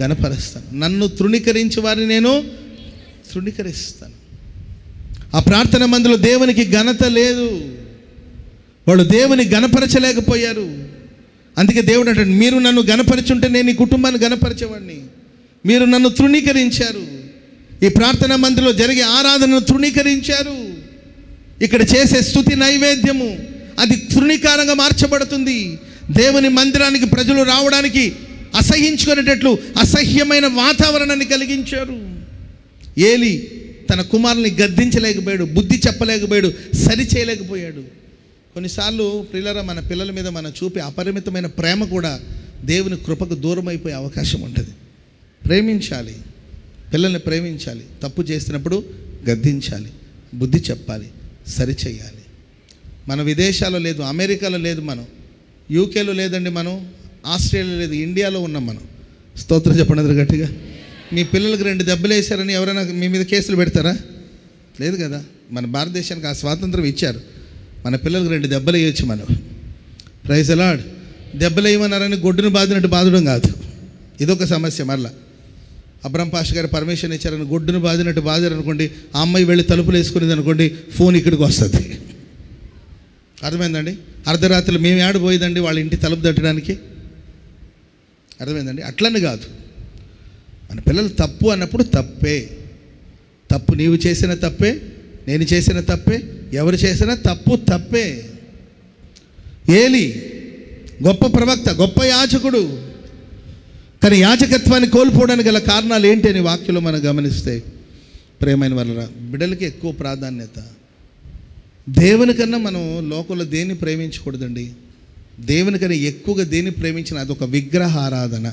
గణపరుస్తాను, నన్ను తృణీకరించు వారిని నేను తృణీకరిస్తాను. ఆ ప్రార్థన మందిలో దేవునికి ఘనత లేదు. వాళ్ళు దేవుని గణపరచలేకపోయారు. అందుకే దేవుడు అంటాడు, మీరు నన్ను గణపరచుంటే నేను ఈ కుటుంబాన్ని గణపరిచేవాడిని. మీరు నన్ను తృణీకరించారు. ఈ ప్రార్థనా మందిలో జరిగే ఆరాధనను తృణీకరించారు. ఇక్కడ చేసే స్తుతి నైవేద్యము అది తృణీకారంగా మార్చబడుతుంది. దేవుని మందిరానికి ప్రజలు రావడానికి అసహించుకునేటట్లు అసహ్యమైన వాతావరణాన్ని కలిగించారు. ఏలి తన కుమారుని గద్దించలేకపోయాడు, బుద్ధి చెప్పలేకపోయాడు, సరి చేయలేకపోయాడు. కొన్నిసార్లు ప్రియులరా, మన పిల్లల మీద మనం చూపే అపరిమితమైన ప్రేమ కూడా దేవుని కృపకు దూరం అయిపోయే అవకాశం ఉంటుంది. ప్రేమించాలి, పిల్లల్ని ప్రేమించాలి. తప్పు చేసినప్పుడు గద్దించాలి, బుద్ధి చెప్పాలి, సరిచేయాలి. మన విదేశాల్లో లేదు, అమెరికాలో లేదు, మనం యూకేలో లేదండి, మనం ఆస్ట్రేలియాలో లేదు, ఇండియాలో ఉన్నాం మనం. స్తోత్రం చెప్పండి గట్టిగా. మీ పిల్లలకు 2 దెబ్బలు వేశారని ఎవరైనా మీ మీద కేసులు పెడతారా? లేదు కదా. మన భారతదేశానికి ఆ స్వాతంత్రం ఇచ్చారు. మన పిల్లలకు 2 దెబ్బలు వేయచ్చు మనం. Praise the Lord. దెబ్బలు వేయమన్నారని గొడ్డును బాదినట్టు బాధడం కాదు, ఇదొక సమస్య. మరలా అబ్రహం పాష గారు పర్మిషన్ ఇచ్చారని గొడ్డును బాదినట్టు బాధారు అనుకోండి, ఆ అమ్మాయి వెళ్ళి తలుపులు వేసుకునేది అనుకోండి, ఫోన్ ఇక్కడికి వస్తుంది. అర్థమైందండి? అర్ధరాత్రులు మేము ఆడిపోయేదండి వాళ్ళ ఇంటి తలుపు తట్టడానికి. అర్థమైందండి? అట్లని కాదు, మన పిల్లలు తప్పు అన్నప్పుడు తప్పే. తప్పు నీవు చేసిన తప్పే, నేను చేసిన తప్పే, ఎవరు చేసినా తప్పు తప్పే. ఏలి గొప్ప ప్రవక్త, గొప్ప యాజకుడు, కానీ యాజకత్వాన్ని కోల్పోవడానికి గల కారణాలు ఏంటి అని వాక్యంలో మనం గమనిస్తే, ప్రేమైన వల్ల బిడ్డలకి ఎక్కువ ప్రాధాన్యత. దేవుని కన్నా మనం లోకంలో దేన్ని ప్రేమించకూడదండి. దేవుని కన్నా ఎక్కువగా దేన్ని ప్రేమించిన అదొక విగ్రహ ఆరాధన.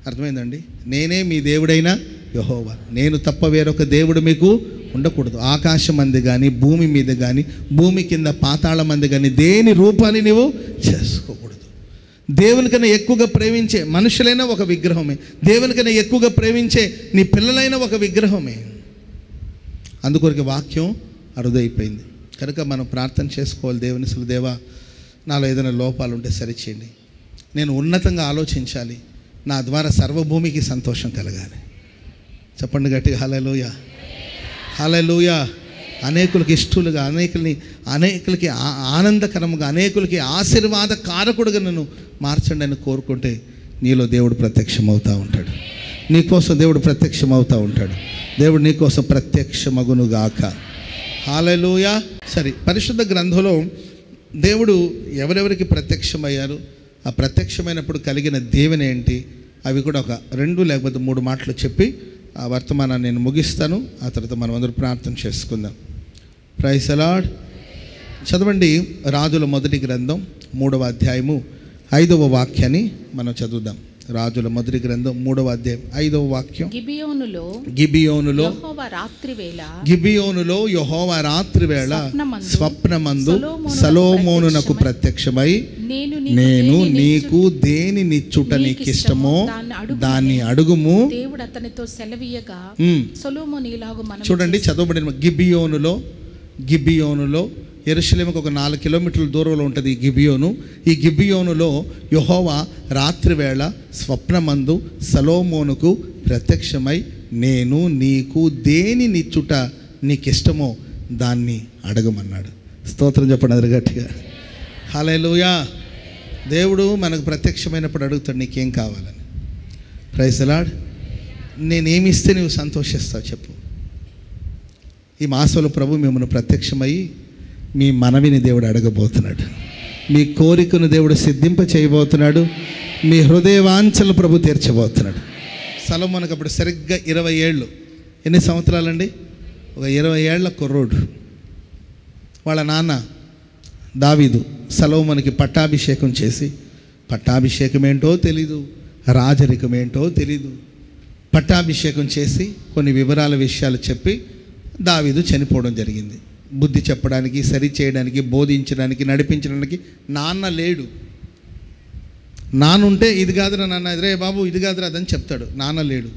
అర్థమైందండి? నేనే మీ దేవుడైన యెహోవా, నేను తప్ప వేరొక దేవుడు మీకు ఉండకూడదు. ఆకాశం మంది కానీ, భూమి మీద కానీ, భూమి కింద పాతాళ మంది కానీ దేని రూపాన్ని నువ్వు చేసుకోకూడదు. దేవునికన్నా ఎక్కువగా ప్రేమించే మనుషులైనా ఒక విగ్రహమే, దేవునికన్నా ఎక్కువగా ప్రేమించే నీ పిల్లలైనా ఒక విగ్రహమే. అందుకొరకు వాక్యం అరుదైపోయింది. కనుక మనం ప్రార్థన చేసుకోవాలి దేవుని. అసలు దేవా, నాలో ఏదైనా లోపాలు ఉంటే సరిచేయండి. నేను ఉన్నతంగా ఆలోచించాలి. నా ద్వారా సర్వభూమికి సంతోషం కలగాలి. చెప్పండి గట్టిగా హల్లెలూయా, హల్లెలూయా. అనేకులకి ఇష్టలుగా, అనేకులకి ఆనందకరముగా, అనేకులకి ఆశీర్వాద కారకుడుగా నన్ను మార్చండి అని కోరుకుంటే నీలో దేవుడు ప్రత్యక్షమవుతూ ఉంటాడు. నీకోసం దేవుడు ప్రత్యక్షమవుతూ ఉంటాడు. దేవుడు నీకోసం ప్రత్యక్షమగునుగాక. హల్లెలూయా. సరే, పరిశుద్ధ గ్రంథంలో దేవుడు ఎవరెవరికి ప్రత్యక్షమయ్యారు, ఆ ప్రత్యక్షమైనప్పుడు కలిగిన దీవెన ఏంటి, అవి కూడా ఒక 2 లేకపోతే 3 మాటలు చెప్పి ఆ వర్తమానాన్ని నేను ముగిస్తాను. ఆ తర్వాత మనం అందరూ ప్రార్థన చేసుకుందాం. Praise the Lord. చదవండి రాజుల మొదటి గ్రంథం 3వ అధ్యాయము 5వ వాక్యాన్ని మనం చదువుదాం. రాజుల మొదటి గ్రంథం 3వ అధ్యాయం 5వ వాక్యం. గిబియోనులో యెహోవా రాత్రివేళ స్వప్నమందు సొలొమోనునకు ప్రత్యక్షమై, నేను నీకు దేని నిచ్చుట నీకిష్టమో దాన్ని అడుగుము. దేవుడు అతనితో సెలవీయగా సొలొమోను ఇలాగు మనవి. చూడండి, చదవబడిన గిబియోనులో యెరూషలేముకు ఒక 4 కిలోమీటర్ల దూరంలో ఉంటుంది ఈ గిబియోను. ఈ గిబియోనులో యెహోవా రాత్రివేళ స్వప్నమందు సొలొమోనుకు ప్రత్యక్షమై, నేను నీకు దేని నిచ్చుట నీకిష్టమో దాన్ని అడగమన్నాడు. స్తోత్రం చెప్పండి అది గట్టిగా. హల్లెలూయా. దేవుడు మనకు ప్రత్యక్షమైనప్పుడు అడుగుతాడు, నీకేం కావాలని. Praise the lord. నేనేమిస్తే నువ్వు సంతోషిస్తావు చెప్పు. ఈ మాసంలో ప్రభు మిమ్మల్ని ప్రత్యక్షమై మీ మనవిని దేవుడు అడగబోతున్నాడు. మీ కోరికను దేవుడు సిద్ధింప చేయబోతున్నాడు. మీ హృదయవాంఛలు ప్రభు తీర్చబోతున్నాడు. సొలొమోనుకు అప్పుడు సరిగ్గా 20 ఏళ్ళు. ఎన్ని సంవత్సరాలండి? ఒక 20 ఏళ్ల కుర్రోడు. వాళ్ళ నాన్న దావీదు సొలొమోనుకి పట్టాభిషేకం చేసి, పట్టాభిషేకం ఏంటో తెలీదు, రాజరికం ఏంటో తెలీదు, పట్టాభిషేకం చేసి కొన్ని విషయాలు చెప్పి దావీదు చనిపోవడం జరిగింది. బుద్ధి చెప్పడానికి, సరి చేయడానికి, బోధించడానికి, నడిపించడానికి నాన్న లేడు. నాన్నుంటే ఇది కాదురా నాన్న, ఎదురే బాబు ఇది కాదురా అదని చెప్తాడు. నాన్న లేడు.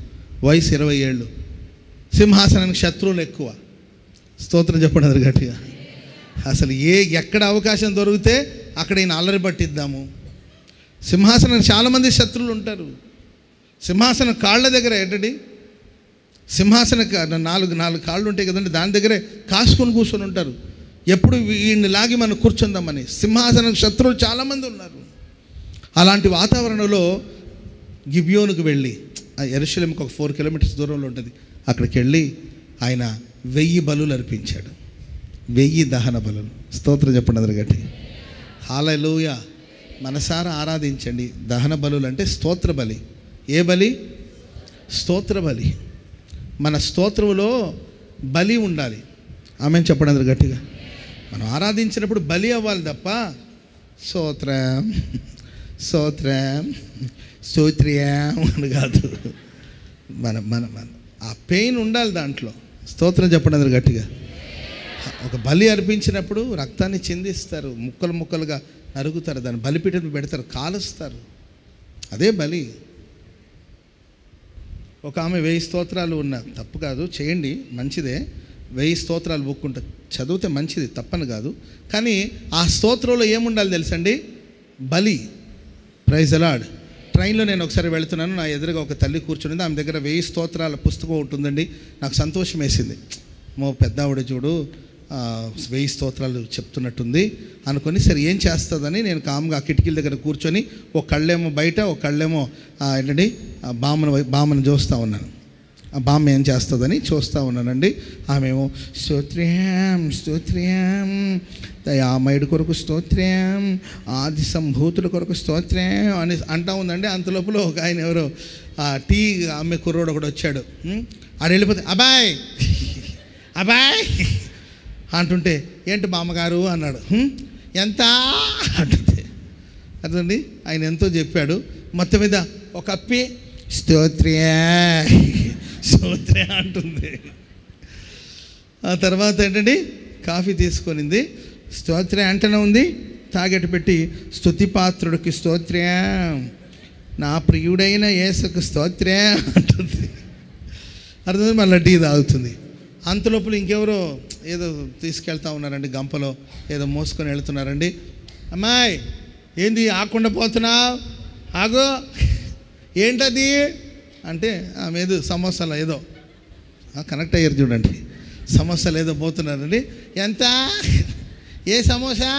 వయసు 20 ఏళ్ళు. సింహాసనానికి శత్రువులు ఎక్కువ. స్తోత్రం చెప్పండి అది గట్టిగా. అసలు ఎక్కడ అవకాశం దొరికితే అక్కడ ఈయన అల్లరి పట్టిద్దాము. సింహాసనానికి చాలామంది శత్రువులు ఉంటారు. సింహాసనం కాళ్ళ దగ్గర ఏంటండి, సింహాసన 4 కాళ్ళు ఉంటాయి కదండి, దాని దగ్గరే కాసుకొని కూర్చొని ఉంటారు. ఎప్పుడు వీడిని లాగి మనం కూర్చుందామని. సింహాసనం శత్రువులు చాలామంది ఉన్నారు. అలాంటి వాతావరణంలో గిబియోనుకు వెళ్ళి, ఆ యెరూషలేముకు ఒక 4 కిలోమీటర్స్ దూరంలో ఉంటుంది, అక్కడికి వెళ్ళి ఆయన 1000 బలులు అర్పించాడు. 1000 దహన బలులు. స్తోత్రం చెప్పండి అందరు గట్టి. హల్లెలూయా. మనసారా ఆరాధించండి. దహన బలులు అంటే స్తోత్ర బలి. ఏ బలి? స్తోత్ర బలి. మన స్తోత్రంలో బలి ఉండాలి. ఆమె చెప్పండి అందరు గట్టిగా. మనం ఆరాధించినప్పుడు బలి అవ్వాలి తప్ప స్తోత్రం స్తోత్రం స్తోత్రం అని కాదు. మన ఆ పెయిన్ ఉండాలి దాంట్లో. స్తోత్రం చెప్పండి అందరు గట్టిగా. ఒక బలి అర్పించినప్పుడు రక్తాన్ని చిందిస్తారు, ముక్కలు ముక్కలుగా నరుగుతారు, దాన్ని బలిపీఠం పెడతారు, కాలుస్తారు. అదే బలి. ఒక ఆమె 1000 స్తోత్రాలు ఉన్న, తప్పు కాదు, చేయండి, మంచిదే. 1000 స్తోత్రాలు బుక్కుంటా చదివితే మంచిది, తప్పని కాదు. కానీ ఆ స్తోత్రంలో ఏముండాలి తెలుసండి? బలి. Praise the Lord. ట్రైన్లో నేను ఒకసారి వెళుతున్నాను, నా ఎదురుగా ఒక తల్లి కూర్చునింది. ఆమె దగ్గర 1000 స్తోత్రాల పుస్తకం ఉంటుందండి. నాకు సంతోషం వేసింది. పెద్ద ఆవిడ చూడు 1000 స్తోత్రాలు చెప్తున్నట్టుంది అనుకొని, సరే ఏం చేస్తుందని నేను కామ్గా కిటికీల దగ్గర కూర్చొని ఒక కళ్ళేమో బయట, ఒక కళ్ళేమో ఏంటండి బామ్మను చూస్తూ ఉన్నాను. ఆ బామ్మ ఏం చేస్తుందని చూస్తూ ఉన్నానండి. ఆమెమో స్తోత్రం స్తోత్రం, దయామయుడి కొరకు స్తోత్రం, ఆది సంభూతుల కొరకు స్తోత్రం అని అంటా ఉందండి. అంతలోపల ఒక ఆయన ఎవరో టీ అమ్మే కుర్రోడు ఒకడు వచ్చాడు. ఆడ వెళ్ళిపోతే అబ్బాయ్ అబ్బాయ్ అంటుంటే, ఏంటి బామ్మగారు అన్నాడు. ఎంత అంటుంది. అదండి ఆయన ఎంతో చెప్పాడు. మొత్తం మీద ఒక అప్పి స్తోత్రే స్తోత్రే అంటుంది. ఆ తర్వాత ఏంటండి కాఫీ తీసుకొనింది, స్తోత్రే అంటనే ఉంది. తాగెట్టు పెట్టి స్తుతిపాత్రుడికి స్తోత్రం, నా ప్రియుడైన యేసుకు స్తోత్రం అంటుంది. అర్థం. మళ్ళీ టీ తాగుతుంది. అంతలోపల ఇంకెవరో ఏదో తీసుకెళ్తా ఉన్నారండి, గంపలో ఏదో మోసుకొని వెళ్తున్నారండి. అమ్మాయి ఏంది ఆకుండా పోతున్నావు, ఆగో ఏంటది అంటే ఆమె ఏదో సమోసాలు ఏదో కనెక్ట్ అయ్యారు చూడండి, సమోసాలు ఏదో పోతున్నారండి. ఎంత, ఏ సమోసా,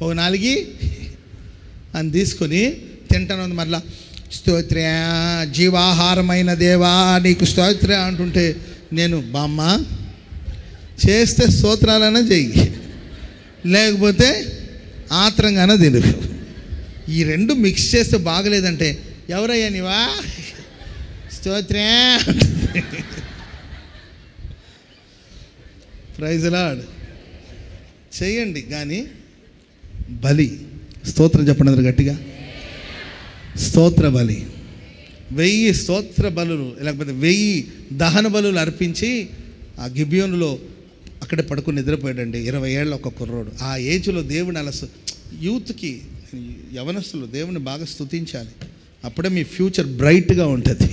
ఓ 4 అని తీసుకొని తింటాను. మరలా స్తోత్ర జీవాహారమైన దేవా నీకు స్తోత్ర అంటుంటే నేను బామ్మ చేస్తే స్తోత్రాలైనా చెయ్యి, లేకపోతే ఆత్రంగానే తిను. ఈ 2 మిక్స్ చేస్తే బాగలేదంటే ఎవరయ్యా నీవా స్తోత్ర ప్రైజ్ లార్డ్ చేయండి. కానీ బలి, స్తోత్రం చెప్పండి అందరు గట్టిగా, స్తోత్ర బలి. 1000 స్తోత్ర బలులు లేకపోతే 1000 దహన బలులు అర్పించి ఆ గిబియోనులో అక్కడే పడుకుని నిద్రపోయాడండి. 20 ఏళ్ళ ఒక కుర్రోడు. ఆ ఏజ్లో దేవుని అలా యూత్కి, యవనస్తులు దేవుని బాగా స్తుతించాలి, అప్పుడే మీ ఫ్యూచర్ బ్రైట్గా ఉంటుంది.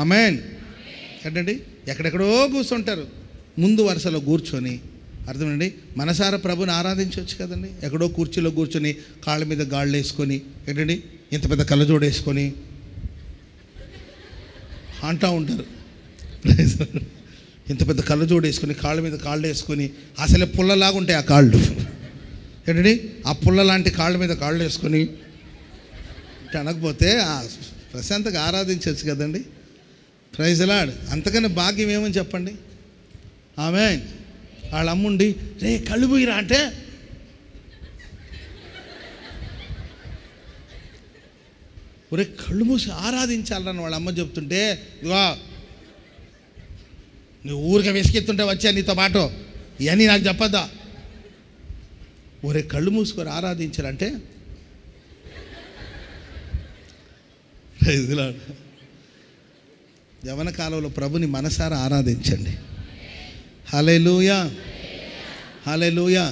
ఆమేన్. ఏంటండి ఎక్కడెక్కడో కూర్చుంటారు, ముందు వరుసలో కూర్చొని, అర్థమండి, మనసారా ప్రభుని ఆరాధించవచ్చు కదండి. ఎక్కడో కుర్చీలో కూర్చొని కాళ్ళ మీద గాళ్ళు వేసుకొని, ఏంటండి ఇంత పెద్ద కళ్ళజోడు వేసుకొని అంటూ ఉంటారు. ఇంత పెద్ద కళ్ళజోడు వేసుకొని కాళ్ళ మీద కాళ్ళు వేసుకొని, అసలే పుల్లలాగా ఉంటాయి ఆ కాళ్ళు, ఏంటండి ఆ పుల్ల లాంటి కాళ్ళ మీద కాళ్ళు వేసుకొని అనకపోతే ప్రశాంతంగా ఆరాధించవచ్చు కదండి. Praise Lord. అంతకన్నా భాగ్యం ఏమని చెప్పండి. ఆమేన్. వాళ్ళ అమ్ముండి రే కళ్ళు పోయిరా అంటే ఒరే కళ్ళు మూసి ఆరాధించాలని వాళ్ళ అమ్మ చెప్తుంటే, ఇవా నువ్వు ఊరిగా విసికెత్తుంటే వచ్చా నీతో పాటు, ఇవన్నీ నాకు చెప్పద్దా, ఒరే కళ్ళు మూసుకొని ఆరాధించాలంటే యవన కాలంలో ప్రభుని మనసారా ఆరాధించండి. హల్లెలూయా, హల్లెలూయా.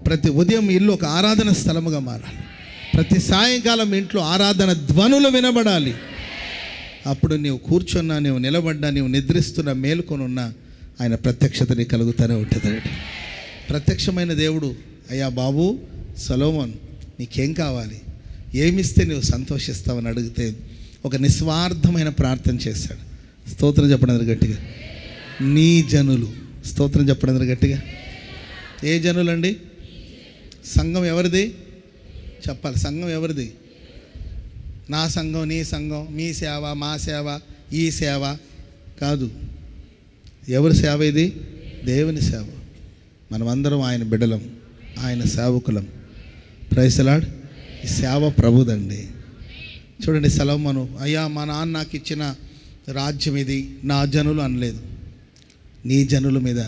ప్రతి ఉదయం ఇల్లు ఒక ఆరాధన స్థలముగా మారాలి. ప్రతి సాయంకాలం ఇంట్లో ఆరాధన ధ్వనులు వినబడాలి. అప్పుడు నీవు కూర్చున్నా, నీవు నిలబడ్డా, నీవు నిద్రిస్తున్నా, మేలుకొనున్నా ఆయన ప్రత్యక్షత నీకు కలుగుతూనే ఉంటుంది. ప్రత్యక్షమైన దేవుడు, అయ్యా బాబు సొలొమోన్ నీకేం కావాలి, ఏమిస్తే నువ్వు సంతోషిస్తావని అడిగితే ఒక నిస్వార్థమైన ప్రార్థన చేశాడు. స్తోత్రం చెప్పండి గట్టిగా. నీ జనులు, స్తోత్రం చెప్పండి గట్టిగా. ఏ జనులండి? సంఘం ఎవరిది చెప్పాలి. సంఘం ఎవరిది? నా సంఘం, నీ సంఘం, మీ సేవ, మా సేవ, ఈ సేవ కాదు. ఎవరి సేవ ఇది? దేవుని సేవ. మనమందరం ఆయన బిడ్డలం, ఆయన సేవకులం. Praise the lord. ఈ సేవ ప్రభుదండి. చూడండి, సొలొమోను, అయ్యా మా నాన్న నాకు ఇచ్చిన రాజ్యం ఇది, నా జనులు అనలేదు. నీ జనుల మీద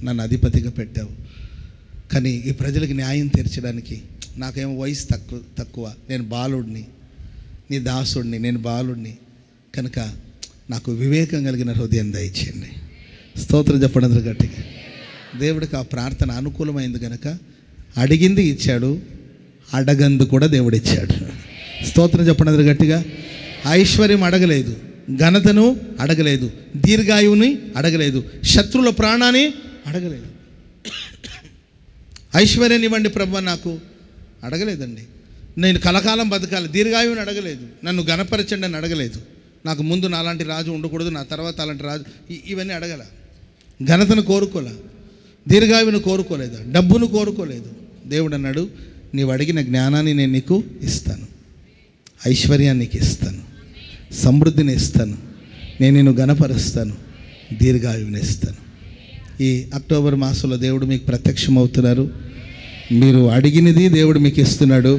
నన్ను అధిపతిగా పెట్టావు, కానీ ఈ ప్రజలకు న్యాయం తీర్చడానికి నాకేమో వయసు తక్కువ, నేను బాలుడిని, నీ దాసుడిని, నేను బాలుడిని, కనుక నాకు వివేకం కలిగిన హృదయం దయచేయండి. స్తోత్రం చెప్పండి అందరూ గట్టిగా. దేవుడికి ఆ ప్రార్థన అనుకూలమైంది కనుక అడిగింది ఇచ్చాడు, అడగందు కూడా దేవుడు ఇచ్చాడు. స్తోత్రం చెప్పండి అందరూ గట్టిగా. ఐశ్వర్యం అడగలేదు, ఘనతను అడగలేదు, దీర్ఘాయువుని అడగలేదు, శత్రువుల ప్రాణాన్ని అడగలేదు. ఐశ్వర్యాన్ని ఇవ్వండి ప్రభు నాకు అడగలేదండి. నేను కలకాలం బతకాలి, దీర్ఘాయువుని అడగలేదు. నన్ను ఘనపరచండి అని అడగలేదు. నాకు ముందు నాలాంటి రాజు ఉండకూడదు, నా తర్వాత అలాంటి రాజు, ఇవన్నీ అడగల. ఘనతను కోరుకోలే, దీర్ఘాయువుని కోరుకోలేదు, డబ్బును కోరుకోలేదు. దేవుడు అన్నాడు, నీవు అడిగిన జ్ఞానాన్ని నేను నీకు ఇస్తాను, ఐశ్వర్యాన్ని నీకు ఇస్తాను, సమృద్ధిని ఇస్తాను, నేను నిన్ను ఘనపరుస్తాను, దీర్ఘాయువుని ఇస్తాను. ఈ అక్టోబర్ మాసంలో దేవుడు మీకు ప్రత్యక్షమవుతున్నారు. మీరు అడిగినది దేవుడు మీకు ఇస్తున్నాడు.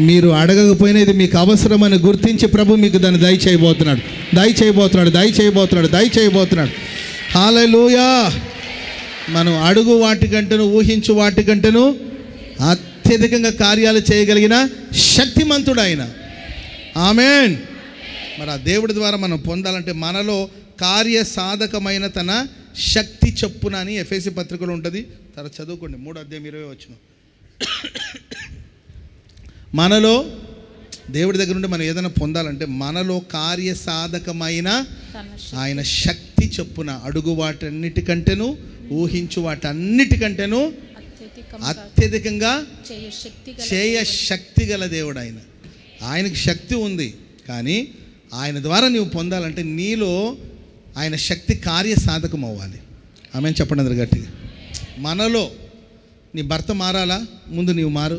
మీరు అడగకపోయినా ఇది మీకు అవసరమని గుర్తించి ప్రభు మీకు దాన్ని దయచేయబోతున్నాడు, దయచేయబోతున్నాడు, దయచేయబోతున్నాడు, దయచేయబోతున్నాడు. హల్లెలూయా. మనం అడుగు వాటికంటేను, ఊహించు వాటికంటేను అత్యధికంగా కార్యాలు చేయగలిగిన శక్తిమంతుడు ఆయన. ఆమేన్. మరి ఆ దేవుడి ద్వారా మనం పొందాలంటే మనలో కార్యసాధకమైన తన శక్తి చొప్పున అని ఎఫెసీ పత్రికలో ఉంటుంది. తర్వాత చదువుకోండి, 3వ అధ్యాయం 20వ వచనం. మనలో దేవుడి దగ్గర నుండి మనం ఏదైనా పొందాలంటే మనలో కార్యసాధకమైన ఆయన శక్తి చొప్పున అడుగు వాటన్నిటికంటేను ఊహించు వాటన్నిటికంటేను అత్యధికంగా చేయ శక్తి గల దేవుడు ఆయన. ఆయనకి శక్తి ఉంది, కానీ ఆయన ద్వారా నీవు పొందాలంటే నీలో ఆయన శక్తి కార్యసాధకం అవ్వాలి. ఆమె చెప్పండి అందరు గట్టిగా. మనలో నీ భర్త మారాలా, ముందు నీవు మారు.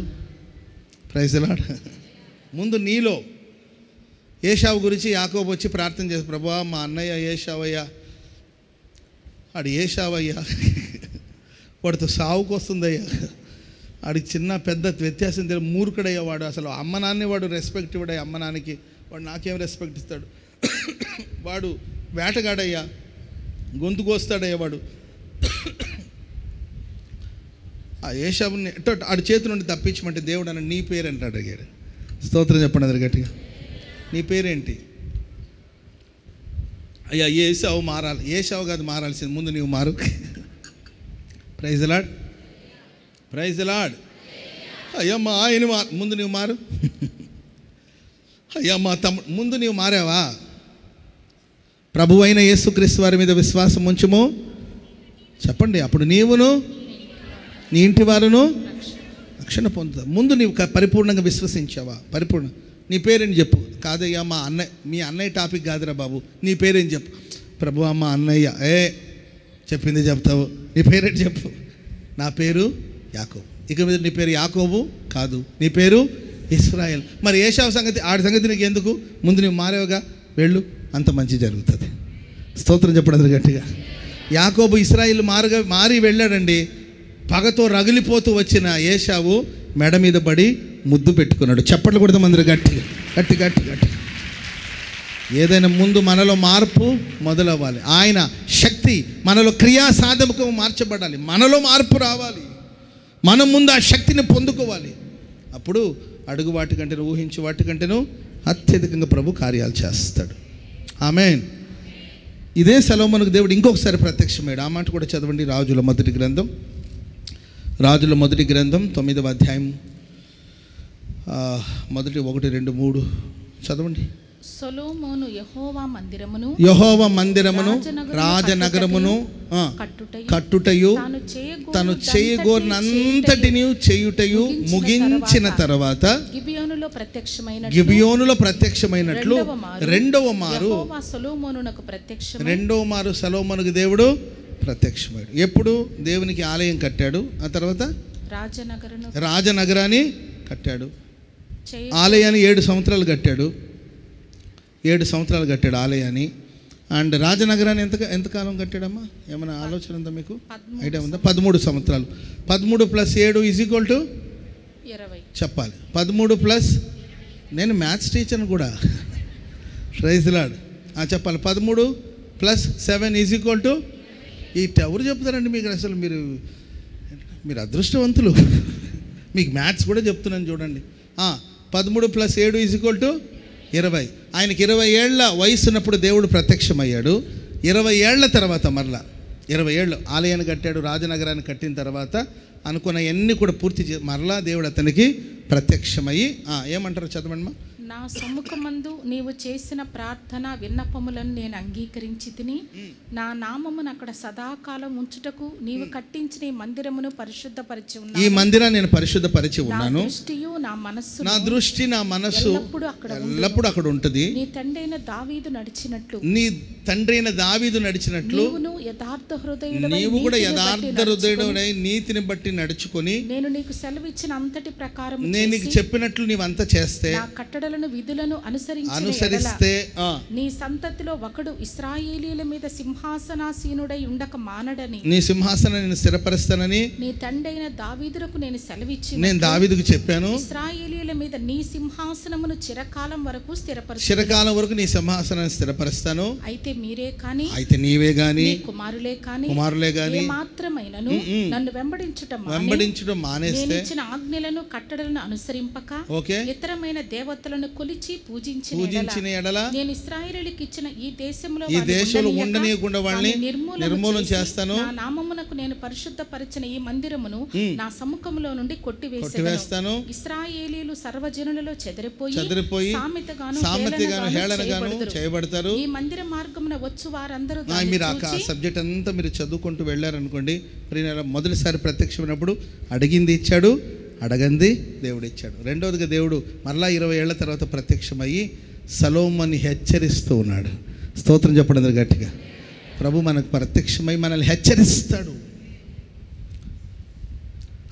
Praise the Lord. ముందు నీలో. ఏశావు గురించి యాకోబు వచ్చి ప్రార్థన చేసి, ప్రభువా మా అన్నయ్య ఏశావయ్యా, ఆడు ఏశావయ్యా, వాడితో సావుకు వస్తుందయ్యా, ఆడికి చిన్న పెద్ద వ్యత్యాసం తెలియదు, మూర్ఖుడయ్యా వాడు, అసలు అమ్మ నాన్నే వాడు రెస్పెక్ట్ ఇవ్వడయ్యా, అమ్మ నాన్నకి వాడు నాకేం రెస్పెక్ట్ ఇస్తాడు, వాడు వేటగాడయ్యా, గొంతు కోస్తాడయ్యా వాడు. ఆ ఏశావుని ఆడి చేతి నుండి తప్పించమంటే దేవుడు అన్న నీ పేరు అంటాడు అడిగాడు. స్తోత్రం చెప్పండి అందరు గట్టిగా. నీ పేరేంటి? అయ్యా ఏశావు మారాలి. ఏశావు కాదు మారాల్సింది, ముందు నీవు మారు. Praise the Lord, praise the Lord. అయ్యా మా ఆయన ముందు నీవు మారు. అయ్యా మా తమ్ముడు ముందు నీవు మారావా? ప్రభు అయిన యేసుక్రీస్తు వారి మీద విశ్వాసం ఉంచుము. చెప్పండి, అప్పుడు నీవును నీ ఇంటి వారును రక్షణ పొందుతావు. ముందు నీవు పరిపూర్ణంగా విశ్వసించావా? పరిపూర్ణ. నీ పేరేం చెప్పు. కాదయ్యా మా అన్నయ్య, మీ అన్నయ్య టాపిక్ కాదురా బాబు, నీ పేరేం చెప్పు. ప్రభు అమ్మ అన్నయ్య, చెప్పింది చెప్తావు. నీ పేరేంటి చెప్పు. నా పేరు యాకోబు. ఇక మీద నీ పేరు యాకోబు కాదు, నీ పేరు ఇశ్రాయేల్. మరి ఏశావు సంగతి, ఆడి సంగతి నీకు ఎందుకు? ముందు నువ్వు మారేవుగా, వెళ్ళు, అంత మంచి జరుగుతుంది. స్తోత్రం చెప్పడం గట్టిగా. యాకోబు ఇశ్రాయేల్ మారి వెళ్ళాడండి. పగతో రగిలిపోతూ వచ్చిన ఏశావు మెడ మీద పడి ముద్దు పెట్టుకున్నాడు. చప్పట్లు కొడదాం అందరూ గట్టిగా, గట్టి గట్టి గట్టి. ఏదైనా ముందు మనలో మార్పు మొదలవ్వాలి. ఆయన శక్తి మనలో క్రియాసాధకం మార్చబడాలి. మనలో మార్పు రావాలి. మనం ముందు ఆ శక్తిని పొందుకోవాలి. అప్పుడు అడుగు వాటికంటేను ఊహించు వాటికంటేను అత్యధికంగా ప్రభు కార్యాలు చేస్తాడు. ఆమేన్. ఇదే సొలొమోనుకు దేవుడు ఇంకొకసారి ప్రత్యక్షమయ్యాడు. ఆ మాట కూడా చదవండి. రాజుల మొదటి గ్రంథం, రాజుల మొదటి గ్రంథం 9వ అధ్యాయం మొదటి 1, 2, 3 చదవండి. సొలొమోను యెహోవా మందిరమును రాజనగరమును కట్టుటయు తను చేయగోరినంతటిని చేయుటయు ముగించిన తర్వాత గిబియోనులో ప్రత్యక్షమైనట్లు రెండవ మారు సొలొమోనుకు దేవుడు ప్రత్యక్షమయ్యాడు. ఎప్పుడు? దేవునికి ఆలయం కట్టాడు, ఆ తర్వాత రాజనగరాన్ని కట్టాడు. ఆలయాన్ని 7 సంవత్సరాలు కట్టాడు. 7 సంవత్సరాలు కట్టాడు ఆలయాన్ని. అండ్ రాజనగరాన్ని ఎంతకాలం కట్టాడమ్మా? ఏమైనా ఆలోచన ఉందా మీకు? ఐడియా ఉందా? 13 సంవత్సరాలు. 13 + 7 = 20 చెప్పాలి. 13 + నేను మ్యాథ్స్ టీచర్ని కూడా. Praise the Lord. చెప్పాలి. 13 + 7 = ఎవరు చెప్తారండి మీకు? అసలు మీరు అదృష్టవంతులు. మీకు మ్యాథ్స్ కూడా చెప్తున్నాను చూడండి. 13 + 7 = 20. ఆయనకి 20 ఏళ్ల వయసు ఉన్నప్పుడు దేవుడు ప్రత్యక్షమయ్యాడు. 20 ఏళ్ల తర్వాత మరలా 20 ఏళ్ళు ఆలయాన్ని కట్టాడు. రాజనగరాన్ని కట్టిన తర్వాత అనుకున్న ఎన్ని కూడా పూర్తి మరలా దేవుడు అతనికి ప్రత్యక్షమయ్యి ఏమంటారు చదవండి. నా సముఖమందు నీవు చేసిన ప్రార్థన విన్నపములను నేను అంగీకరించి తిని నా నామమును అక్కడ సదాకాలం ఉంచుటకు నీవు కట్టించిన ఈ మందిరమును పరిశుద్ధపరిచి ఉన్నాను. ఈ మందిరాన్ని నేను పరిశుద్ధపరిచి ఉన్నాను. నా దృష్టి నా మనస్సు ఎల్లప్పుడూ అక్కడ ఉంటుంది. నీ తండ్రి అయిన దావీదు నడిచినట్లు నీవు కూడా యథార్థ హృదయుడై నీతిని బట్టి నడుచుకొని నేను నీకు సెలవిచ్చిన అంతటి ప్రకారం నేను నీకు చెప్పినట్లు నీవంతా చేస్తే నా కట్టడలను విధులను అనుసరిస్తే నీ సంతతిలో ఒకడు ఇశ్రాయేలీయుల మీద సింహాసనాసీనుడై ఉండక మానడని, నీ సింహాసనాన్ని స్థిరపరుస్తానని నీ తండ్రైన దావీదుకు నేను సెలవిచ్చి నేను దావీదుకు చెప్పాను. ఇశ్రాయేలీయుల మీద నీ సింహాసనమును చిరకాలం వరకు నీ సింహాసనాన్ని స్థిరపరుస్తాను. అయితే మీరే కాని, అయితే నీవే గాని, కుమారులే కాని మాత్రమైనను నన్ను వెంబడించడం మానేస్తే నేను ఇచ్చిన ఆజ్ఞలను కట్టడలను అనుసరింపక ఇతరమైన దేవతలను కొలిచి పూజించిన ఎడల నేను ఇశ్రాయేలుకి ఇచ్చిన ఈ దేశంలో ఉండనీయకుండా వాళ్ళని నిర్మూలన చేస్తాను. నా నామమునకు నేను పరిశుద్ధపరిచిన ఈ మందిరమును నా సముఖంలో నుండి కొట్టివేస్తాను. ఇశ్రాయేలీయులు సర్వజనులలో చెదిరిపోయి సామెతగాను హేళనగాను చేయబడతారు. ఈ మందిర మార్గమున వచ్చు వారందరూ మీరు ఆ సబ్జెక్ట్ అంతా మీరు చదువుకుంటూ వెళ్ళారనుకోండి, మొదటిసారి ప్రత్యక్షమైనప్పుడు అడిగింది ఇచ్చాడు, అడగంది దేవుడు ఇచ్చాడు. రెండవదిగా దేవుడు మరలా 20 ఏళ్ల తర్వాత ప్రత్యక్షమయ్యి సొలొమోన్ని హెచ్చరిస్తూ ఉన్నాడు. స్తోత్రం చెప్పండి గట్టిగా. ప్రభు మనకు ప్రత్యక్షమై మనల్ని హెచ్చరిస్తాడు.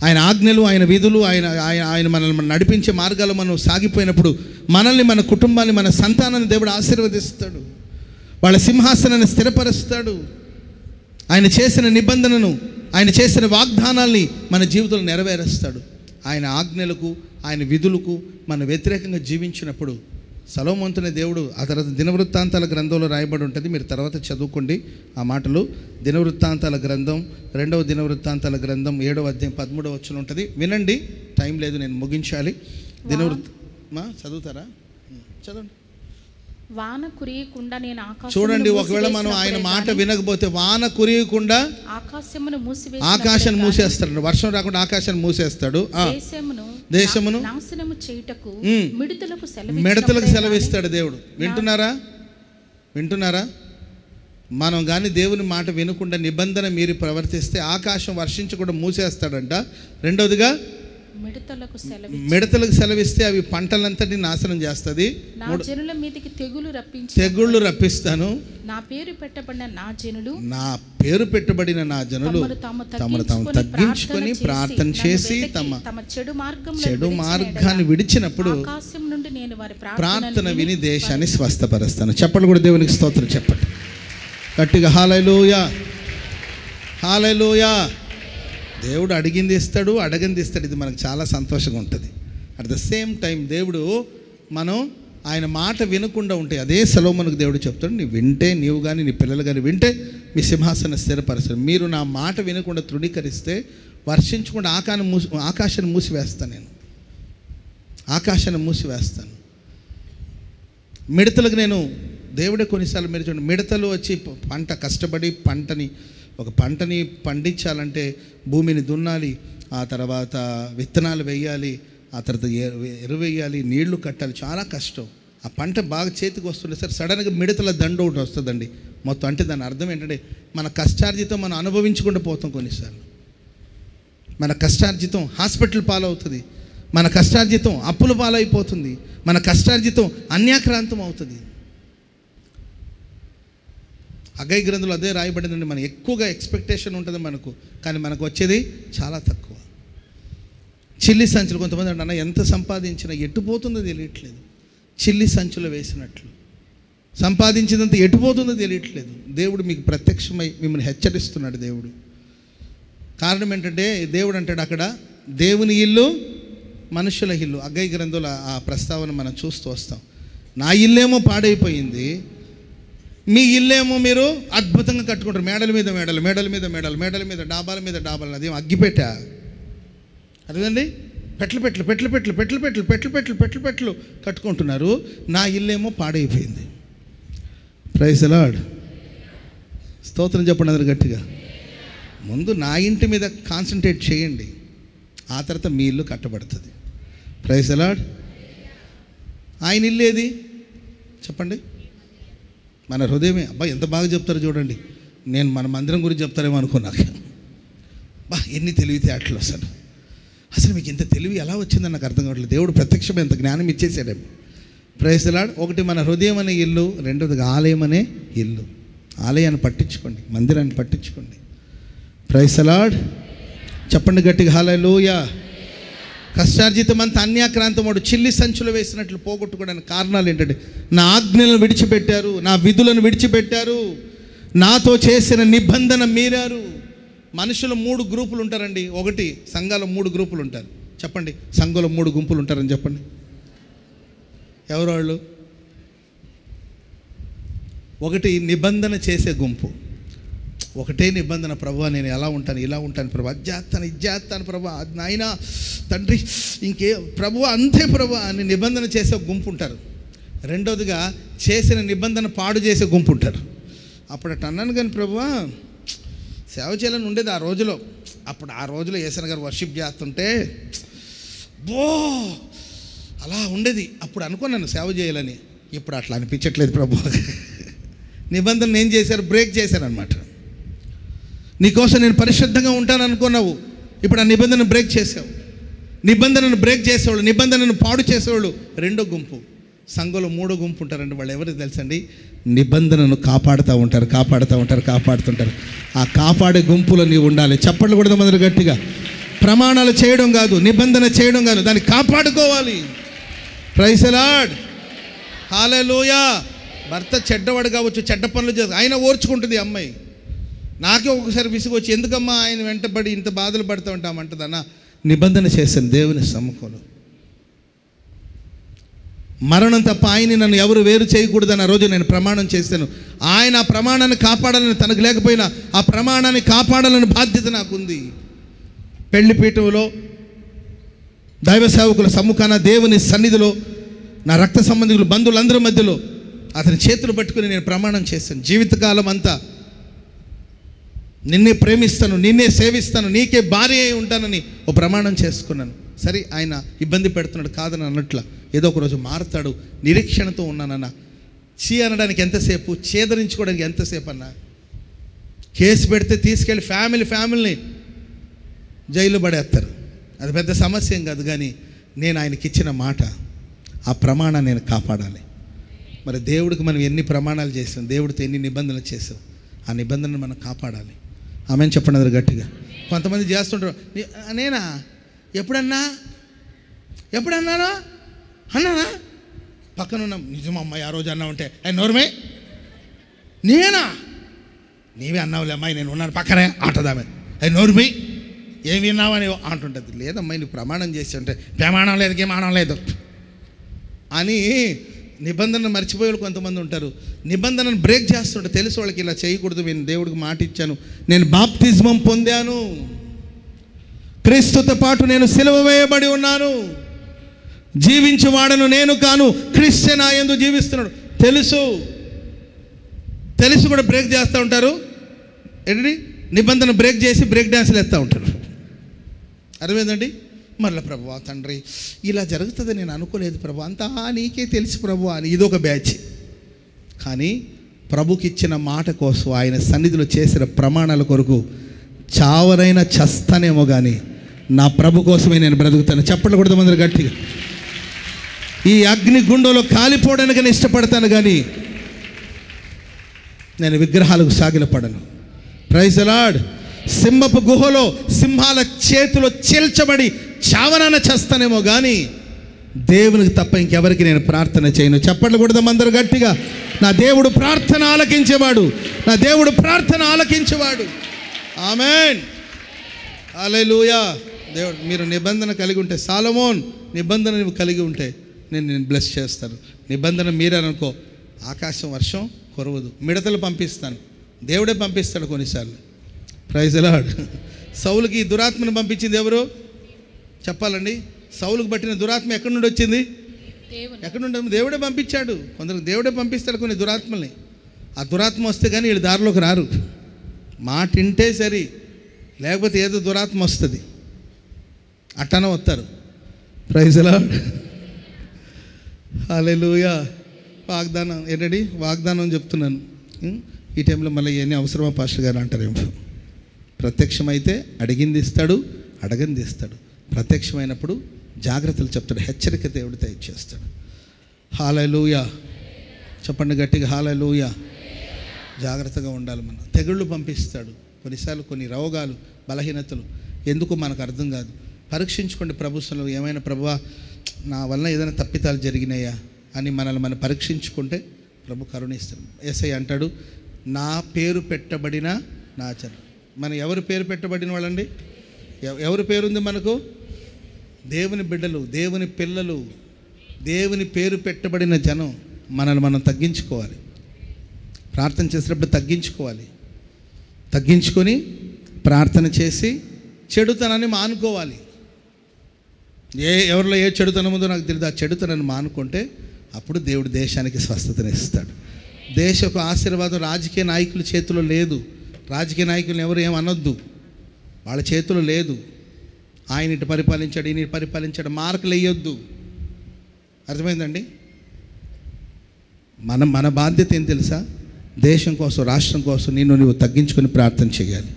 ఆయన ఆజ్ఞలు, ఆయన విధులు, ఆయన మనల్ని నడిపించే మార్గాలు మనం సాగిపోయినప్పుడు మనల్ని, మన కుటుంబాన్ని, మన సంతానాన్ని దేవుడు ఆశీర్వదిస్తాడు. వాళ్ళ సింహాసనాన్ని స్థిరపరుస్తాడు. ఆయన చేసిన నిబంధనను, ఆయన చేసిన వాగ్దానాల్ని మన జీవితంలో నెరవేరుస్తాడు. ఆయన ఆజ్ఞలకు, ఆయన విధులకు మన వ్యతిరేకంగా జీవించినప్పుడు సొలొమోనుతోనే దేవుడు ఆ తర్వాత దినవృత్తాంతాల గ్రంథంలో రాయబడి ఉంటుంది. మీరు తర్వాత చదువుకోండి ఆ మాటలు. దినవృత్తాంతాల గ్రంథం, 2వ దినవృత్తాంతాల గ్రంథం 7వ అధ్యాయం 13వ వచనం ఉంటుంది. వినండి, టైం లేదు, నేను ముగించాలి. చదువుతారా? చదవండి. వాన కురియకుండా నేను చూడండి, ఒకవేళ మనం ఆయన మాట వినకపోతే వాన కురియకుండా ఆకాశాన్ని మూసేస్తాడు. వర్షం రాకుండా ఆకాశాన్ని మూసేస్తాడు. దేశమును నాశనము చేయుటకు మిడతలకు సెలవిస్తాడు దేవుడు. వింటున్నారా? మనం కానీ దేవుని మాట వినకుండా నిబంధన మీరి ప్రవర్తిస్తే ఆకాశం వర్షించకుండా మూసేస్తాడంట. రెండవదిగా మిడతలకు సెలవిస్తే అవి పంటలంతటి నాశనం చేస్తుంది. తెగుళ్ళు రప్పిస్తాను. నా పేరు పెట్టబడిన నా జనులు తమను తాము తగ్గించుకొని ప్రార్థన చేసి తమ చెడు మార్గాన్ని విడిచినప్పుడు ప్రార్థన విని దేశాన్ని స్వస్థపరుస్తాను. చెప్పండి కూడా దేవునికి స్తోత్రం చెప్పండి గట్టిగా. హల్లెలూయా, హల్లెలూయా. దేవుడు అడిగింది ఇస్తాడు, అడగంది ఇస్తాడు. ఇది మనకు చాలా సంతోషంగా ఉంటుంది. అట్ ద సేమ్ టైం దేవుడు మనం ఆయన మాట వినకుండా ఉంటే అదే సొలొమోనుకు దేవుడు చెప్తాడు, నీవు వింటే, నీవు కానీ నీ పిల్లలు కానీ వింటే మీ సింహాసనం స్థిరపరుస్తాడు. మీరు నా మాట వినకుండా తృణీకరిస్తే వర్షించకుండా ఆకాశాన్ని మూసివేస్తాను. నేను ఆకాశాన్ని మూసివేస్తాను. మిడతలకు నేను దేవుడే కొన్నిసార్లు మీరు చూడండి, మిడతలు వచ్చి పంట కష్టపడి ఒక పంటని పండించాలంటే భూమిని దున్నాలి, ఆ తర్వాత విత్తనాలు వేయాలి, ఆ తర్వాత ఎరువు వేయాలి, నీళ్లు కట్టాలి, చాలా కష్టం. ఆ పంట బాగా చేతికి వస్తుండే సరే సడన్గా మిడతల దండ ఒకటి వస్తుందండి మొత్తం. అంటే దాని అర్థం ఏంటంటే మన కష్టార్జితం మనం అనుభవించకుండా పోతాం. కొన్నిసార్లు మన కష్టార్జితం హాస్పిటల్ పాలవుతుంది, మన కష్టార్జితం అప్పుల పాలైపోతుంది, మన కష్టార్జితం అన్యాక్రాంతం అవుతుంది. హగ్గయి గ్రంథంలో అదే రాయబడిందండి. మనం ఎక్కువగా ఎక్స్పెక్టేషన్ ఉంటుంది మనకు, కానీ మనకు వచ్చేది చాలా తక్కువ. చిల్లి సంచులు, కొంతమంది అన్న ఎంత సంపాదించినా ఎట్టుపోతుందో తెలియట్లేదు. చిల్లి సంచులు వేసినట్లు సంపాదించినంత ఎట్టుపోతుందో తెలియట్లేదు. దేవుడు మీకు ప్రత్యక్షమై మిమ్మల్ని హెచ్చరిస్తున్నాడు. దేవుడు కారణం ఏంటంటే దేవుడు అంటాడు అక్కడ దేవుని ఇల్లు మనుషుల ఇల్లు. హగ్గయి గ్రంథంలో ఆ ప్రస్తావన మనం చూస్తూ వస్తాం. నా ఇల్లేమో పాడైపోయింది, మీ ఇల్లేమో మీరు అద్భుతంగా కట్టుకుంటారు. మేడల మీద మేడలు, మేడల మీద మేడలు, మేడల మీద డాబాల మీద డాబాలు. అదేం అగ్గిపెట్ట అదేండి, పెట్లు కట్టుకుంటున్నారు. నా ఇల్లేమో పాడైపోయింది. Praise the Lord. స్తోత్రం చెప్పండి అందరు గట్టిగా. ముందు నా ఇంటి మీద కాన్సన్ట్రేట్ చేయండి, ఆ తర్వాత మీ ఇల్లు కట్టబడుతుంది. Praise the lord. ఆయన ఇల్లు ఏది చెప్పండి? మన హృదయమే. అబ్బా ఎంత బాగా చెప్తారు చూడండి. నేను మన మందిరం గురించి చెప్తారేమో అనుకున్నాక, బా ఎన్ని తెలివితేటలు అసలు మీకు ఇంత తెలివి ఎలా వచ్చిందని నాకు అర్థం కావట్లేదు. దేవుడు ప్రత్యక్షమే ఎంత జ్ఞానం ఇచ్చేసాడేమో. Praise the lord. ఒకటి మన హృదయం అనే ఇల్లు, రెండోది ఆలయం అనే ఇల్లు. ఆలయాన్ని పట్టించుకోండి, మందిరాన్ని పట్టించుకోండి. Praise the Lord. చెప్పండి గట్టిగా హల్లెలూయా. కష్టార్జితం అంతా అన్యాక్రాంతమోడు చిల్లి సంచులు వేసినట్లు పోగొట్టుకోవడానికి కారణాలు ఏంటంటే నా ఆజ్ఞలను విడిచిపెట్టారు, నా విధులను విడిచిపెట్టారు, నాతో చేసిన నిబంధన మీరారు. మనుషులు 3 గ్రూపులు ఉంటారండి. ఒకటి సంఘాలు 3 గ్రూపులు ఉంటారు. చెప్పండి, సంఘంలో 3 గుంపులు ఉంటారని చెప్పండి. ఎవరు వాళ్ళు? ఒకటి నిబంధన చేసే గుంపు. ఒకటే నిబంధన, ప్రభువా నేను ఎలా ఉంటాను, ఇలా ఉంటాను ప్రభువా, అది చేస్తాను ప్రభువా, నాయన తండ్రి ఇంకే ప్రభువా అంతే ప్రభువా అని నిబంధన చేసే ఒక గుంపు ఉంటారు. రెండోదిగా చేసిన నిబంధన పాడు చేసే గుంపు ఉంటారు. అప్పుడు అట్లా అన్నాను కానీ ప్రభువా సేవ చేయాలని ఉండేది ఆ రోజులో. అప్పుడు ఆ రోజులో యేసయ్య గారు వర్షిప్ చేస్తుంటే అలా ఉండేది. అప్పుడు అనుకున్నాను సేవ చేయాలని. ఇప్పుడు అట్లా అనిపించట్లేదు ప్రభు. నిబంధన ఏం చేశారు, బ్రేక్ చేశాను అనమాట. నీకోసం నేను పరిశుద్ధంగా ఉంటాను అనుకున్నావు, ఇప్పుడు ఆ నిబంధన బ్రేక్ చేసావు. నిబంధనను బ్రేక్ చేసేవాళ్ళు, నిబంధనను పాడు చేసేవాళ్ళు రెండో గుంపు. సంఘంలో మూడో గుంపు ఉంటారండి. వాళ్ళు ఎవరు తెలుసండి? నిబంధనను కాపాడుతుంటారు. ఆ కాపాడే గుంపులో నీవు ఉండాలి. చప్పట్లు కూడా మొదలు గట్టిగా. ప్రమాణాలు చేయడం కాదు, నిబంధన చేయడం కాదు, దాన్ని కాపాడుకోవాలి. ప్రైజ్ ది లార్డ్, హల్లెలూయా. భర్త చెడ్డవాడు కావచ్చు, చెడ్డ పనులు చేసి ఆయన ఓర్చుకుంటుంది అమ్మాయి. నాకే ఒకసారి విసుగొచ్చి, ఎందుకమ్మా ఆయన వెంటబడి ఇంత బాధలు పడుతూ ఉంటామంటదన్న. నిబంధన చేశాను దేవుని సమ్ముఖంలో. మరణం తప్ప ఆయన్ని నన్ను ఎవరు వేరు చేయకూడదని ఆ రోజు నేను ప్రమాణం చేశాను. ఆయన ఆ ప్రమాణాన్ని కాపాడాలని తనకు లేకపోయినా ఆ ప్రమాణాన్ని కాపాడాలని బాధ్యత నాకుంది. పెళ్లిపీఠంలో దైవ సేవకుల సమ్ముఖాన దేవుని సన్నిధిలో నా రక్త సంబంధికులు బంధువులందరి మధ్యలో అతని చేతులు పట్టుకుని నేను ప్రమాణం చేశాను. జీవితకాలం అంతా నిన్నే ప్రేమిస్తాను, నిన్నే సేవిస్తాను, నీకే భార్య అయి ఉంటానని ఓ ప్రమాణం చేసుకున్నాను. సరే ఆయన ఇబ్బంది పెడుతున్నాడు కాదని అన్నట్ల ఏదో ఒకరోజు మారుతాడు నిరీక్షణతో ఉన్నానన్న. అనడానికి ఎంతసేపు, చేదరించుకోవడానికి ఎంతసేపు అన్నా. కేసు పెడితే తీసుకెళ్ళి ఫ్యామిలీని జైలు పడేస్తారు. అది పెద్ద సమస్య ఏం కాదు. కానీ నేను ఆయనకి ఇచ్చిన మాట, ఆ ప్రమాణాన్ని నేను కాపాడాలి. మరి దేవుడికి మనం ఎన్ని ప్రమాణాలు చేసాం, దేవుడితో ఎన్ని నిబంధనలు చేసాం, ఆ నిబంధనను మనం కాపాడాలి. ఆమెను చెప్పండి అది గట్టిగా. కొంతమంది చేస్తుంటారు, నేనా ఎప్పుడన్నానా పక్కనున్నాం, నిజమమ్మాయి ఆ రోజు అన్నావు అంటే నోరమే, నేనా నీవే అన్నావులే అమ్మాయి, నేను ఉన్నాను పక్కనే అంటదామె. నోరుమి ఏమి విన్నావని అంటుంటుంది. లేదమ్మాయి నువ్వు ప్రమాణం చేసి అంటే ప్రమాణం లేదు, ఏమానం లేదు అని నిబంధనను మర్చిపోయేవాళ్ళు కొంతమంది ఉంటారు. నిబంధనను బ్రేక్ చేస్తుంటే తెలుసు వాళ్ళకి ఇలా చేయకూడదు. నేను దేవుడికి మాట ఇచ్చాను, నేను బాప్తిజమం పొందాను, క్రీస్తుతో పాటు నేను సిలువ వేయబడి ఉన్నాను, జీవించువాడను నేను కాను, క్రీస్తు నా యందు జీవిస్తున్నాడు. తెలుసు కూడా బ్రేక్ చేస్తూ ఉంటారు. ఏంటి నిబంధన బ్రేక్ చేసి బ్రేక్ డ్యాన్స్లు వేస్తూ ఉంటారు. అర్థమైందండి? మరలా ప్రభువా తండ్రి ఇలా జరుగుతుంది నేను అనుకోలేదు ప్రభు, అంతా నీకే తెలుసు ప్రభు అని ఇదొక బ్యాచ్. కానీ ప్రభుకి ఇచ్చిన మాట కోసం ఆయన సన్నిధిలో చేసిన ప్రమాణాల కొరకు చావనైనా చస్తానేమో కానీ నా ప్రభు కోసమే నేను బ్రతుకుతాను. చెప్పండి కూడా మంది గట్టిగా. ఈ అగ్ని గుండంలో కాలిపోవడానికి నేను ఇష్టపడతాను కానీ నేను విగ్రహాలకు సాగిలపడను. Praise the lord. సింహపు గుహలో సింహాల చేతిలో చీల్చబడి చావనాన చేస్తానేమో కానీ దేవునికి తప్ప ఇంకెవరికి నేను ప్రార్థన చేయను. చెప్పండి కూడా అందరూ గట్టిగా. నా దేవుడు ప్రార్థన ఆలకించేవాడు, నా దేవుడు ప్రార్థన ఆలకించేవాడు. ఆమేన్, హల్లెలూయా. దేవుడు మీరు నిబంధన కలిగి ఉంటే, సాలమోన్ నిబంధన నువ్వు కలిగి ఉంటే నేను బ్లెస్ చేస్తాను. నిబంధన మీరనుకో, ఆకాశం వర్షం కురవదు, మిడతలు పంపిస్తాను, దేవుడే పంపిస్తాడు కొన్నిసార్లు. Praise the lord. సౌలుకి దురాత్మను పంపించింది ఎవరు చెప్పాలండి? సౌలుకు పట్టిన దురాత్మ ఎక్కడి నుండి వచ్చింది? ఎక్కడి నుండి? దేవుడే పంపించాడు. కొందరికి దేవుడే పంపిస్తాడు కొన్ని దురాత్మల్ని. ఆ దురాత్మ వస్తే కానీ వీళ్ళు దారిలోకి రారు. మాట వింటే సరి, లేకపోతే ఏదో దురాత్మ వస్తుంది, అట్టనే వస్తారు. ప్రైజ్ ది లార్డ్, హల్లెలూయా. వాగ్దానం ఏంటండి? వాగ్దానం చెప్తున్నాను. ఈ టైంలో మళ్ళీ ఇవన్నీ అవసరమా పాస్టర్ గారు అంటారేమో. ప్రత్యక్షమైతే అడిగింది ఇస్తాడు, అడగంది ఇస్తాడు. ప్రత్యక్షమైనప్పుడు జాగ్రత్తలు చెప్తాడు, హెచ్చరిక దేవుడితో ఇచ్చేస్తాడు. హల్లెలూయా. చెప్పండి గట్టిగా, హల్లెలూయా. జాగ్రత్తగా ఉండాలి మనం. తెగుళ్ళు పంపిస్తాడు కొన్నిసార్లు, కొన్ని రోగాలు, బలహీనతలు ఎందుకు మనకు అర్థం కాదు. పరీక్షించుకోండి ప్రభుత్వంలో. ఏమైనా ప్రభువా నా వల్ల ఏదైనా తప్పితాలు జరిగినాయా అని మనల్ని మనం పరీక్షించుకుంటే ప్రభు కరుణిస్తాడు. యేసయ్య అంటాడు, నా పేరు పెట్టబడిన నా జనం. మన ఎవరు పేరు పెట్టబడిన వాళ్ళండి? ఎవరి పేరుంది మనకు? దేవుని బిడ్డలు, దేవుని పిల్లలు, దేవుని పేరు పెట్టబడిన జనం. మనల్ని మనం తగ్గించుకోవాలి. ప్రార్థన చేసేటప్పుడు తగ్గించుకోవాలి. తగ్గించుకొని ప్రార్థన చేసి చెడుతనాన్ని మానుకోవాలి. ఎవరిలో ఏ చెడుతనం ఉందో నాకు తెలియదు. ఆ చెడుతనాన్ని మానుకుంటే అప్పుడు దేవుడు దేశానికి స్వస్థతను ఇస్తాడు. దేశపు ఆశీర్వాదం రాజకీయ నాయకుల చేతిలో లేదు. రాజకీయ నాయకులను ఎవరు ఏమనొద్దు, వాళ్ళ చేతిలో లేదు. ఆయన ఇటు పరిపాలించాడు, ఈయన పరిపాలించాడు, మార్కులు వేయొద్దు. అర్థమైందండి? మన బాధ్యత ఏం తెలుసా? దేశం కోసం, రాష్ట్రం కోసం నువ్వు తగ్గించుకొని ప్రార్థన చేయాలి.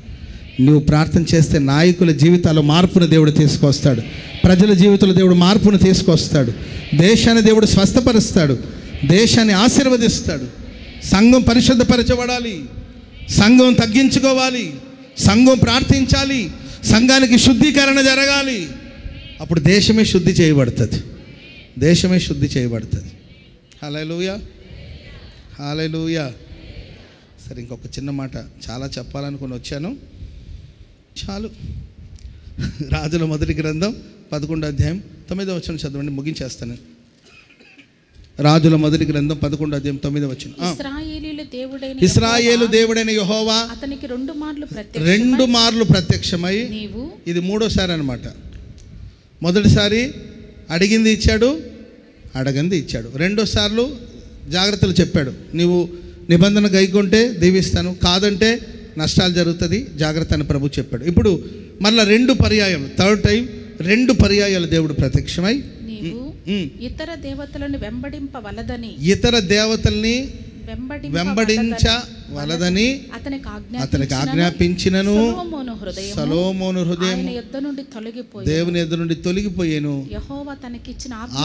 నువ్వు ప్రార్థన చేస్తే నాయకుల జీవితాల్లో మార్పును దేవుడు తీసుకొస్తాడు. ప్రజల జీవితంలో దేవుడు మార్పును తీసుకొస్తాడు. దేశాన్ని దేవుడు స్వస్థపరుస్తాడు. దేశాన్ని ఆశీర్వదిస్తాడు. సంఘం పరిశుద్ధపరచబడాలి. సంఘం తగ్గించుకోవాలి. సంఘం ప్రార్థించాలి. సంఘానికి శుద్ధీకరణ జరగాలి. అప్పుడు దేశమే శుద్ధి చేయబడుతుంది. దేశమే శుద్ధి చేయబడుతుంది. హల్లెలూయా, హల్లెలూయా. సరే, ఇంకొక చిన్న మాట చాలా చెప్పాలనుకుని వచ్చాను. చాలు. రాజుల మొదటి గ్రంథం 11వ అధ్యాయం 9వ వచనం చదవండి, ముగించేస్తాను. రాజుల మొదటి గ్రంథం 11వ అధ్యాయం 9వ వచనం. ఇశ్రాయేలు దేవుడైన యెహోవా అతనికి రెండు మార్లు ప్రత్యక్షమై, ఇది మూడోసారి అన్నమాట. మొదటిసారి అడిగింది ఇచ్చాడు, అడగంది ఇచ్చాడు. రెండోసార్లు జాగ్రత్తలు చెప్పాడు. నీవు నిబంధన గైకొంటే దీవిస్తాను, కాదంటే నష్టాలు జరుగుతుంది, జాగ్రత్త అని ప్రభు చెప్పాడు. ఇప్పుడు మళ్ళీ 2 పర్యాయాలు, థర్డ్ టైం 2 పర్యాయాలు దేవుడు ప్రత్యక్షమై ఇతర దేవతలను వెంబడించవలదని అతనికి ఆజ్ఞాపించినను సొలొమోను హృదయం దేవుని యొద్ద నుండి తొలగిపోయేను.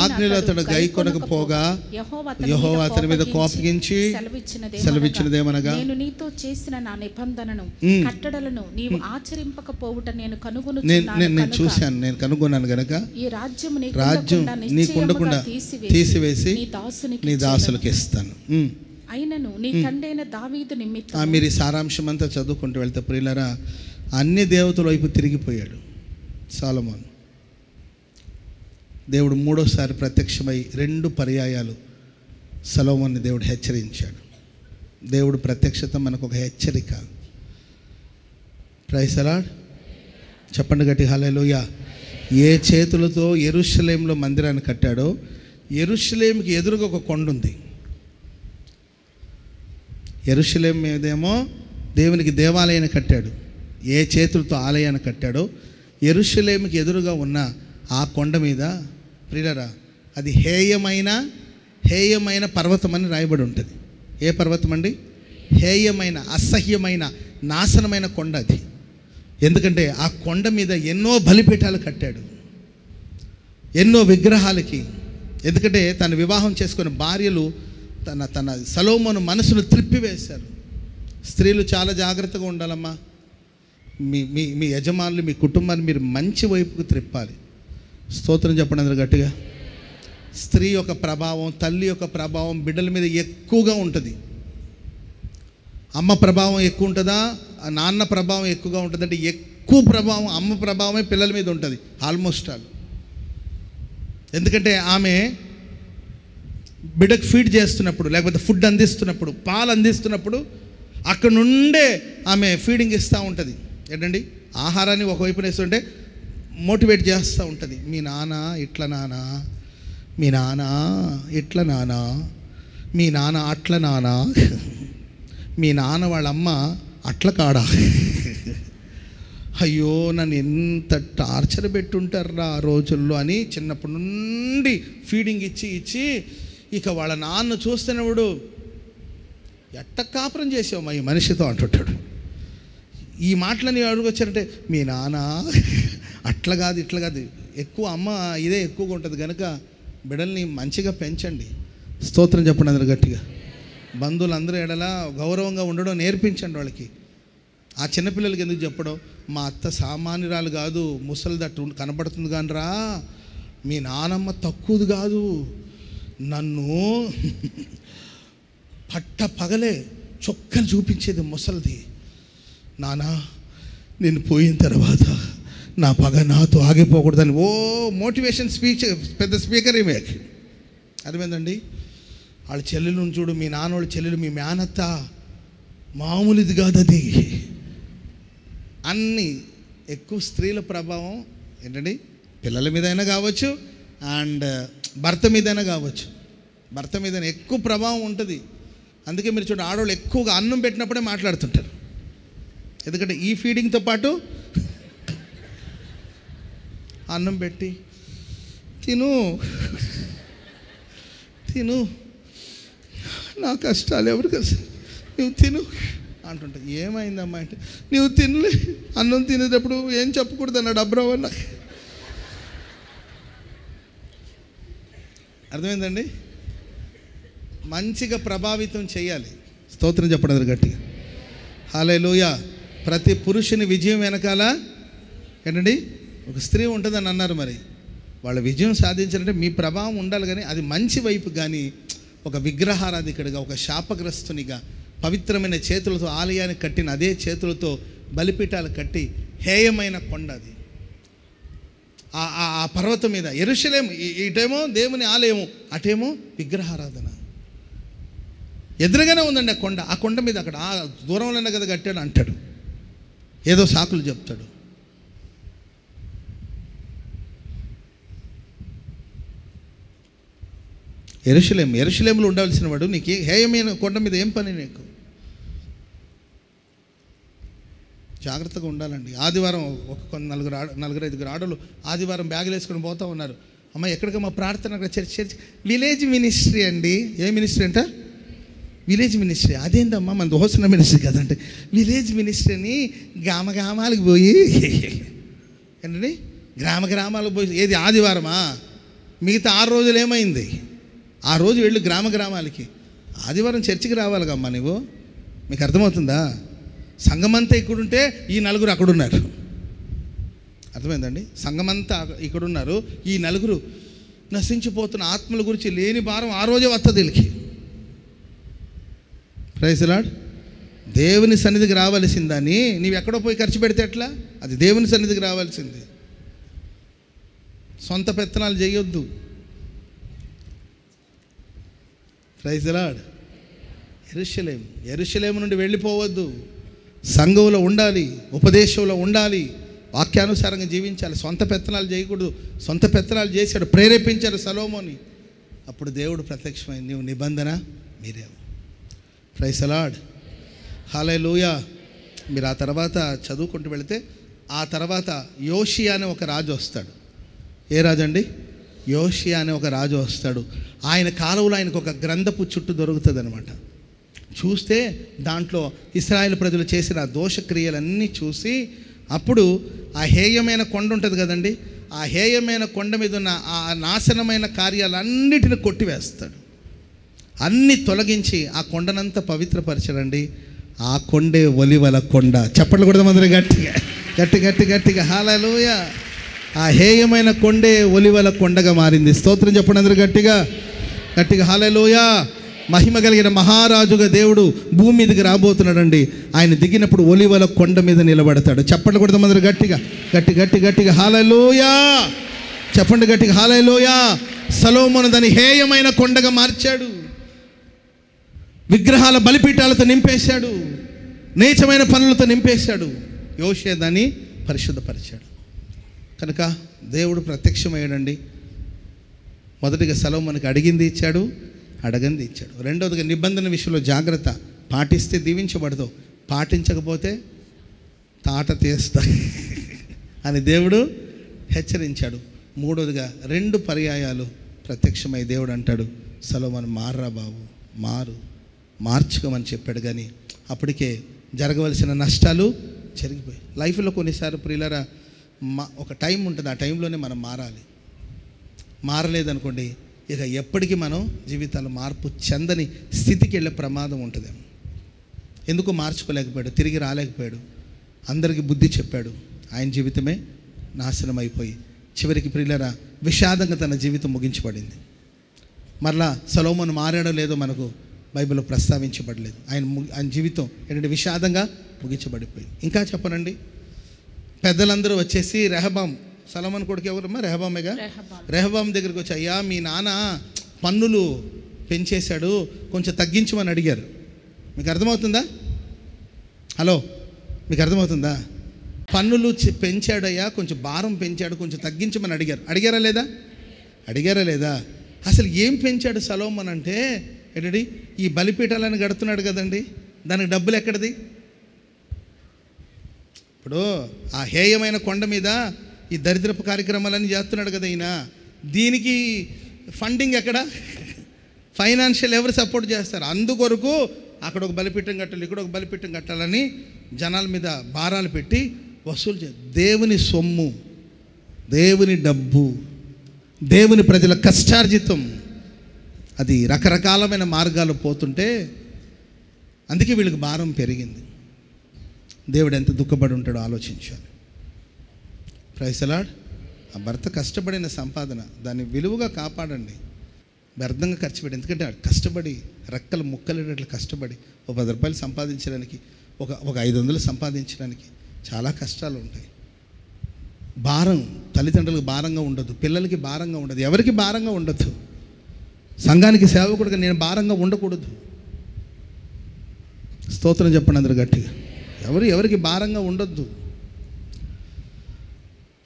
ఆజ్ఞలు అతడు గైకొనకపోగా యెహోవా అతని మీద కోపగించి సెలవిచ్చినదేమనగా, నేను నీతో చేసిన నా నిబంధనను కట్టడలను నీవు ఆచరింపకపోవుట నేను చూశాను, నేను కనుగొన్నాను గనక ఈ రాజ్యం నీకుండకుండా తీసివేసి నీ దాసులకు ఇస్తాను. అయినను నీ తండ్రైన దావీదు నిమిత్తం. మీరు ఈ సారాంశం అంతా చదువుకుంటూ వెళ్తే ప్రియులారా, అన్ని దేవతల వైపు తిరిగిపోయాడు సొలొమోను. దేవుడు మూడోసారి ప్రత్యక్షమై 2 పర్యాయాలు సొలొమోన్ని దేవుడు హెచ్చరించాడు. దేవుడు ప్రత్యక్షత మనకు ఒక హెచ్చరిక. Praise the Lord. చెప్పండి గట్టి హల్లెలూయా. ఏ చేతులతో యెరూషలేములో మందిరాన్ని కట్టాడో, యెరూషలేముకి ఎదురుగా ఒక కొండ ఉంది. యెరూషలేము మీదేమో దేవునికి దేవాలయాన్ని కట్టాడు. ఏ చేతులతో ఆలయాన్ని కట్టాడో, యెరూషలేముకి ఎదురుగా ఉన్న ఆ కొండ మీద ప్రియులారా, అది హేయమైన పర్వతం అని రాయబడి ఉంటుంది. ఏ పర్వతం అండి? హేయమైన, అసహ్యమైన, నాశనమైన కొండ అది. ఎందుకంటే ఆ కొండ మీద ఎన్నో బలిపీఠాలు కట్టాడు, ఎన్నో విగ్రహాలకి. ఎందుకంటే తను వివాహం చేసుకున్న భార్యలు తన సొలొమోను మనసును త్రిప్పివేశారు. స్త్రీలు చాలా జాగ్రత్తగా ఉండాలమ్మా. మీ యజమానులు, మీ కుటుంబాన్ని మీరు మంచి వైపుకు త్రిప్పాలి. స్తోత్రం చెప్పండి అందరూ గట్టిగా. స్త్రీ యొక్క ప్రభావం, తల్లి యొక్క ప్రభావం బిడ్డల మీద ఎక్కువగా ఉంటుంది. అమ్మ ప్రభావం ఎక్కువ ఉంటుందా, నాన్న ప్రభావం ఎక్కువగా ఉంటుంది అంటే ఎక్కువ ప్రభావం అమ్మ ప్రభావమే పిల్లల మీద ఉంటుంది ఆల్మోస్ట్ ఆల్. ఎందుకంటే ఆమె బిడ్డకు ఫీడ్ చేస్తున్నప్పుడు, లేకపోతే ఫుడ్ అందిస్తున్నప్పుడు, పాలు అందిస్తున్నప్పుడు అక్కడ నుండే ఆమె ఫీడింగ్ ఇస్తూ ఉంటుంది. ఏంటండి, ఆహారాన్ని ఒకవైపున వేస్తుంటే మోటివేట్ చేస్తూ ఉంటుంది. మీ నాన్న ఇట్లా నాన్న, మీ నాన్న ఇట్లా నాన్న, మీ నాన్న అట్ల నాన్న, మీ నాన్న వాళ్ళ అమ్మ అట్ల కాడా, అయ్యో నన్ను ఎంత టార్చర్ పెట్టుంటారా ఆ రోజుల్లో అని చిన్నప్పటి నుండి ఫీడింగ్ ఇచ్చి ఇక వాళ్ళ నాన్న చూస్తున్నప్పుడు ఎట్ట కాపురం చేసావు ఈ మనిషితో అంటుంటాడు. ఈ మాటలని అడుగొచ్చారంటే మీ నాన్న అట్లా కాదు ఇట్లా కాదు. ఎక్కువ అమ్మ ఇదే ఎక్కువగా ఉంటుంది కనుక బిడ్డల్ని మంచిగా పెంచండి. స్తోత్రం చెప్పండి అందరూ గట్టిగా. బంధువులందరూ ఎడలా గౌరవంగా ఉండడం నేర్పించండి వాళ్ళకి. ఆ చిన్నపిల్లలకి ఎందుకు చెప్పడం, మా అత్త సామాన్యురాలు కాదు, ముసలిదట్టు కనబడుతుంది కానీ రా, మీ నానమ్మ తక్కువది కాదు, నన్ను పట్ట పగలే చొక్కలు చూపించేది ముసలిది. నానా నేను పోయిన తర్వాత నా పగ నాతో ఆగిపోకూడదని మోటివేషన్ స్పీచ్, పెద్ద స్పీకర్ ఏమే. అర్థమైందండి? వాళ్ళ చెల్లెలను చూడు, మీ నాన్నోళ్ళ చెల్లెలు, మీ మేనత్త మామూలుది కాదు అది. అన్నీ ఎక్కువ స్త్రీల ప్రభావం ఏంటండి, పిల్లల మీదైనా కావచ్చు అండ్ భర్త మీదైనా కావచ్చు. భర్త మీదైనా ఎక్కువ ప్రభావం ఉంటుంది. అందుకే మీరు చూడండి, ఆడవాళ్ళు ఎక్కువగా అన్నం పెట్టినప్పుడే మాట్లాడుతుంటారు. ఎందుకంటే ఈ ఫీడింగ్తో పాటు అన్నం పెట్టి తిను తిను, నా కష్టాలు ఎవరు కలిసి, నువ్వు తిను అంటుంటా. ఏమైందమ్మా అంటే, నువ్వు తినలే, అన్నం తినేటప్పుడు ఏం చెప్పకూడదు అన్నాడు అబ్రవన్న. అర్థమైందండి? మంచిగా ప్రభావితం చేయాలి. స్తోత్రం చెప్పడం గట్టిగా. హల్లెలూయా. ప్రతి పురుషుని విజయం వెనకాల ఏంటండి ఒక స్త్రీ ఉంటుందని అన్నారు. మరి వాళ్ళ విజయం సాధించాలంటే మీ ప్రభావం ఉండాలి. కానీ అది మంచి వైపు, కానీ ఒక విగ్రహారాధికుడిగా, ఒక శాపగ్రస్తునిగా, పవిత్రమైన చేతులతో ఆలయాన్ని కట్టిన అదే చేతులతో బలిపీఠాలు కట్టి హేయమైన కొండ అది. ఆ పర్వతం మీద యెరూషలేము, ఇటేమో దేవుని ఆలయము, అటేమో విగ్రహారాధన. ఎదురుగానే ఉందండి ఆ కొండ. ఆ కొండ మీద అక్కడ ఆ దూరంలోనే కదా కట్టాడు అంటాడు, ఏదో సాకులు చెప్తాడు. యెరూషలేములో ఉండవలసిన వాడు నీకు హేయమైన కొండ మీద ఏం పని నీకు? జాగ్రత్తగా ఉండాలండి. ఆదివారం ఒక నలుగురు ఐదుగురు ఆడలు ఆదివారం బ్యాగులు వేసుకొని పోతూ ఉన్నారు. అమ్మ ఎక్కడికమ్మా ప్రార్థన? చర్చ్ విలేజ్ మినిస్ట్రీ అండి. ఏ మినిస్ట్రీ అంట? Village ministry. అదేందమ్మా, మన దోసన మినిస్ట్రీ కదంటే. విలేజ్ మినిస్ట్రీని గ్రామాలకు పోయి ఏంటండి, గ్రామాలకు పోయి, ఏది ఆదివారమా? మిగతా 6 రోజులు ఏమైంది? ఆ రోజు వెళ్ళు గ్రామాలకి. ఆదివారం చర్చికి రావాలి కమ్మా నువ్వు. మీకు అర్థమవుతుందా? సంఘమంతా ఇక్కడుంటే ఈ 4 అక్కడున్నారు. అర్థమైందండి? సంఘమంతా ఇక్కడున్నారు, ఈ 4 నశించిపోతున్న ఆత్మల గురించి లేని భారం ఆ రోజే వస్తుంది వీళ్ళకి. Praise the Lord. దేవుని సన్నిధికి రావాల్సిందని నీవు ఎక్కడో పోయి ఖర్చు పెడితే ఎట్లా? అది దేవుని సన్నిధికి రావాల్సింది. సొంత పెత్తనాలు చేయొద్దు. Praise the Lord. యెరూషలేము నుండి వెళ్ళిపోవద్దు. సంఘంలో ఉండాలి, ఉపదేశంలో ఉండాలి, వాక్యానుసారంగా జీవించాలి. సొంత పెత్తనాలు చేయకూడదు. సొంత పెత్తనాలు చేశాడు, ప్రేరేపించాడు సొలొమోని. అప్పుడు దేవుడు ప్రత్యక్షమైంది, నీవు నిబంధన మీరే. Praise the lord. హల్లెలూయా. మీరు ఆ తర్వాత చదువుకుంటూ వెళితే ఆ తర్వాత యోషియా అనే ఒక రాజు వస్తాడు. ఏ రాజు అండి? యోషియా అనే ఒక రాజు వస్తాడు. ఆయన కాలంలో ఆయనకు ఒక గ్రంథపు చుట్టు దొరుకుతుంది అనమాట. చూస్తే దాంట్లో ఇశ్రాయేలు ప్రజలు చేసిన దోషక్రియలన్నీ చూసి, అప్పుడు ఆ హేయమైన కొండ ఉంటుంది కదండి, ఆ హేయమైన కొండ మీద ఉన్న ఆ నాశనమైన కార్యాలన్నిటిని కొట్టివేస్తాడు. అన్నీ తొలగించి ఆ కొండనంతా పవిత్రపరచడండి. ఆ కొండే ఒలివల కొండ. చప్పట్లు కూడా అందరూ గట్టిగా హల్లెలూయా. ఆ హేయమైన కొండే ఒలివల కొండగా మారింది. స్తోత్రం చెప్పండి అందరూ గట్టిగా హల్లెలూయా. మహిమ కలిగిన మహారాజుగా దేవుడు భూమి మీదకి రాబోతున్నాడండి. ఆయన దిగినప్పుడు ఒలివల కొండ మీద నిలబడతాడు. చప్పట్లు కూడా అందరూ గట్టిగా హల్లెలూయా. చెప్పండి గట్టిగా హల్లెలూయా. సొలొమోను దాన్ని హేయమైన కొండగా మార్చాడు. విగ్రహాల బలిపీఠాలతో నింపేశాడు, నీచమైన పనులతో నింపేశాడు. యోషియా దాన్ని పరిశుద్ధపరిచాడు. కనుక దేవుడు ప్రత్యక్షమయ్యాడండి. మొదటిగా సొలొమోనుకి అడిగింది ఇచ్చాడు, అడగంది ఇచ్చాడు. రెండవదిగా నిబంధన విషయంలో జాగ్రత్త. పాటిస్తే దీవించబడతావు, పాటించకపోతే తాట తీస్తా అని దేవుడు హెచ్చరించాడు. మూడవదిగా 2 పర్యాయాలు ప్రత్యక్షమై దేవుడు అంటాడు, సొలొమోను మారురా బాబు, మార్చుకోమని చెప్పాడు. కానీ అప్పటికే జరగవలసిన నష్టాలు జరిగిపోయి. లైఫ్లో కొన్నిసార్లు ప్రియులరా ఒక టైం ఉంటుంది, ఆ టైంలోనే మనం మారాలి. మారలేదనుకోండి, ఇక ఎప్పటికీ మనం జీవితాలు మార్పు చెందని స్థితికి వెళ్ళే ప్రమాదం ఉంటుంది. ఎందుకు మార్చుకోలేకపోయాడు, తిరిగి రాలేకపోయాడు, అందరికీ బుద్ధి చెప్పాడు. ఆయన జీవితమే నాశనం అయిపోయి చివరికి ప్రియులరా విషాదంగా తన జీవితం ముగించబడింది. మరలా సొలొమోను మారాడో లేదో మనకు బైబిల్లో ప్రస్తావించబడలేదు. ఆయన జీవితం ఏంటంటే విషాదంగా ముగించబడిపోయింది. ఇంకా చెప్పనండి, పెద్దలందరూ వచ్చేసి రెహబాం, సొలొమోను కొడుకు ఎవరమ్మా? రెహబామేగా. రెహబాం దగ్గరికి వచ్చి, అయ్యా మీ నాన్న పన్నులు పెంచేశాడు, కొంచెం తగ్గించమని అడిగారు. మీకు అర్థమవుతుందా? హలో, మీకు అర్థమవుతుందా? పన్నులు పెంచాడయ్యా, కొంచెం భారం పెంచాడు, కొంచెం తగ్గించమని అడిగారా లేదా? అసలు ఏం పెంచాడు సొలొమోను అంటే ఏంటండి, ఈ బలిపీఠాలను కడుతున్నాడు కదండి, దానికి డబ్బులు ఎక్కడిది? ఇప్పుడు ఆ హేయమైన కొండ మీద ఈ దరిద్రపు కార్యక్రమాలన్నీ చేస్తున్నాడు కదా ఈయన, దీనికి ఫండింగ్ ఎక్కడ? ఫైనాన్షియల్ ఎవరు సపోర్ట్ చేస్తారు? అందుకొరకు అక్కడ ఒక బలిపీఠం కట్టాలి, ఇక్కడ ఒక బలిపీఠం కట్టాలని జనాల మీద భారాలు పెట్టి వసూలు దేవుని సొమ్ము, దేవుని డబ్బు, దేవుని ప్రజల కష్టార్జితం, అది రకరకాలమైన మార్గాలు పోతుంటే అందుకే వీళ్ళకి భారం పెరిగింది. దేవుడు ఎంత దుఃఖపడి ఉంటాడో ఆలోచించాలి. Praise the Lord. ఆ భర్త కష్టపడిన సంపాదన దాన్ని విలువగా కాపాడండి, వ్యర్థంగా ఖర్చు పెట్టి. ఎందుకంటే కష్టపడి రెక్కలు ముక్కలేటట్లు కష్టపడి ఒక 10 రూపాయలు సంపాదించడానికి, ఒక 500 సంపాదించడానికి చాలా కష్టాలు ఉంటాయి. భారం తల్లిదండ్రులకు భారంగా ఉండదు, పిల్లలకి భారంగా ఉండదు, ఎవరికి భారంగా ఉండదు. సంఘానికి సేవకుడిగా నేను భారంగా ఉండకూడదు. స్తోత్రం చెప్పండి అందరు గట్టిగా. ఎవరికి భారంగా ఉండొద్దు.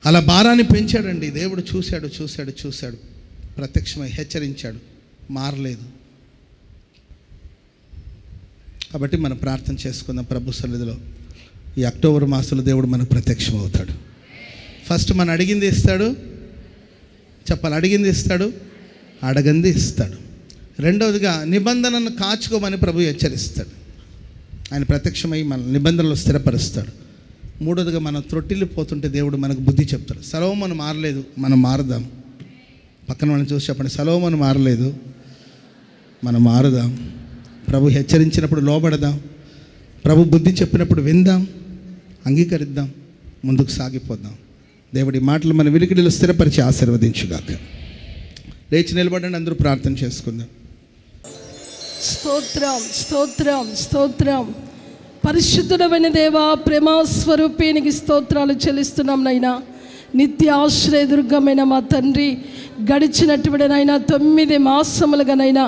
అలా భారాన్ని పెంచాడండి దేవుడు. చూశాడు, ప్రత్యక్షమై హెచ్చరించాడు, మారలేదు. కాబట్టి మనం ప్రార్థన చేసుకుందాం ప్రభు సన్నిధిలో. ఈ అక్టోబర్ మాసంలో దేవుడు మనకు ప్రత్యక్షం అవుతాడు. ఫస్ట్ మనం అడిగింది ఇస్తాడు, చెప్పాలి, అడిగింది ఇస్తాడు, అడగంది ఇస్తాడు. రెండవదిగా నిబంధనను కాచుకోమని ప్రభు హెచ్చరిస్తాడు. ఆయన ప్రత్యక్షమై మన నిబంధనలు స్థిరపరుస్తాడు. మూడవదిగా మనం త్రొట్టిల్లిపోతుంటే దేవుడు మనకు బుద్ధి చెప్తాడు. సొలొమోను మారలేదు, మనం మారుదాం. పక్కన మనం చూసి చెప్పండి, సొలొమోను మారలేదు, మనం మారుదాం. ప్రభు హెచ్చరించినప్పుడు లోబడదాం, ప్రభు బుద్ధి చెప్పినప్పుడు విందాం, అంగీకరిద్దాం, ముందుకు సాగిపోదాం. దేవుడి మాటలు మన వినికిడిలో స్థిరపరిచి ఆశీర్వదించుగాక. లేచి నిలబడండి, అందరూ ప్రార్థన చేసుకుందాం. స్తోత్రం, స్తోత్రం, స్తోత్రం. పరిశుద్ధుడమైన దేవా, ప్రేమస్వరూపేనికి స్తోత్రాలు చెల్లిస్తున్నాం నైనా. నిత్య ఆశ్రయదుర్గమైన మా తండ్రి, గడిచినటువంటి నైనా 9 మాసములుగానైనా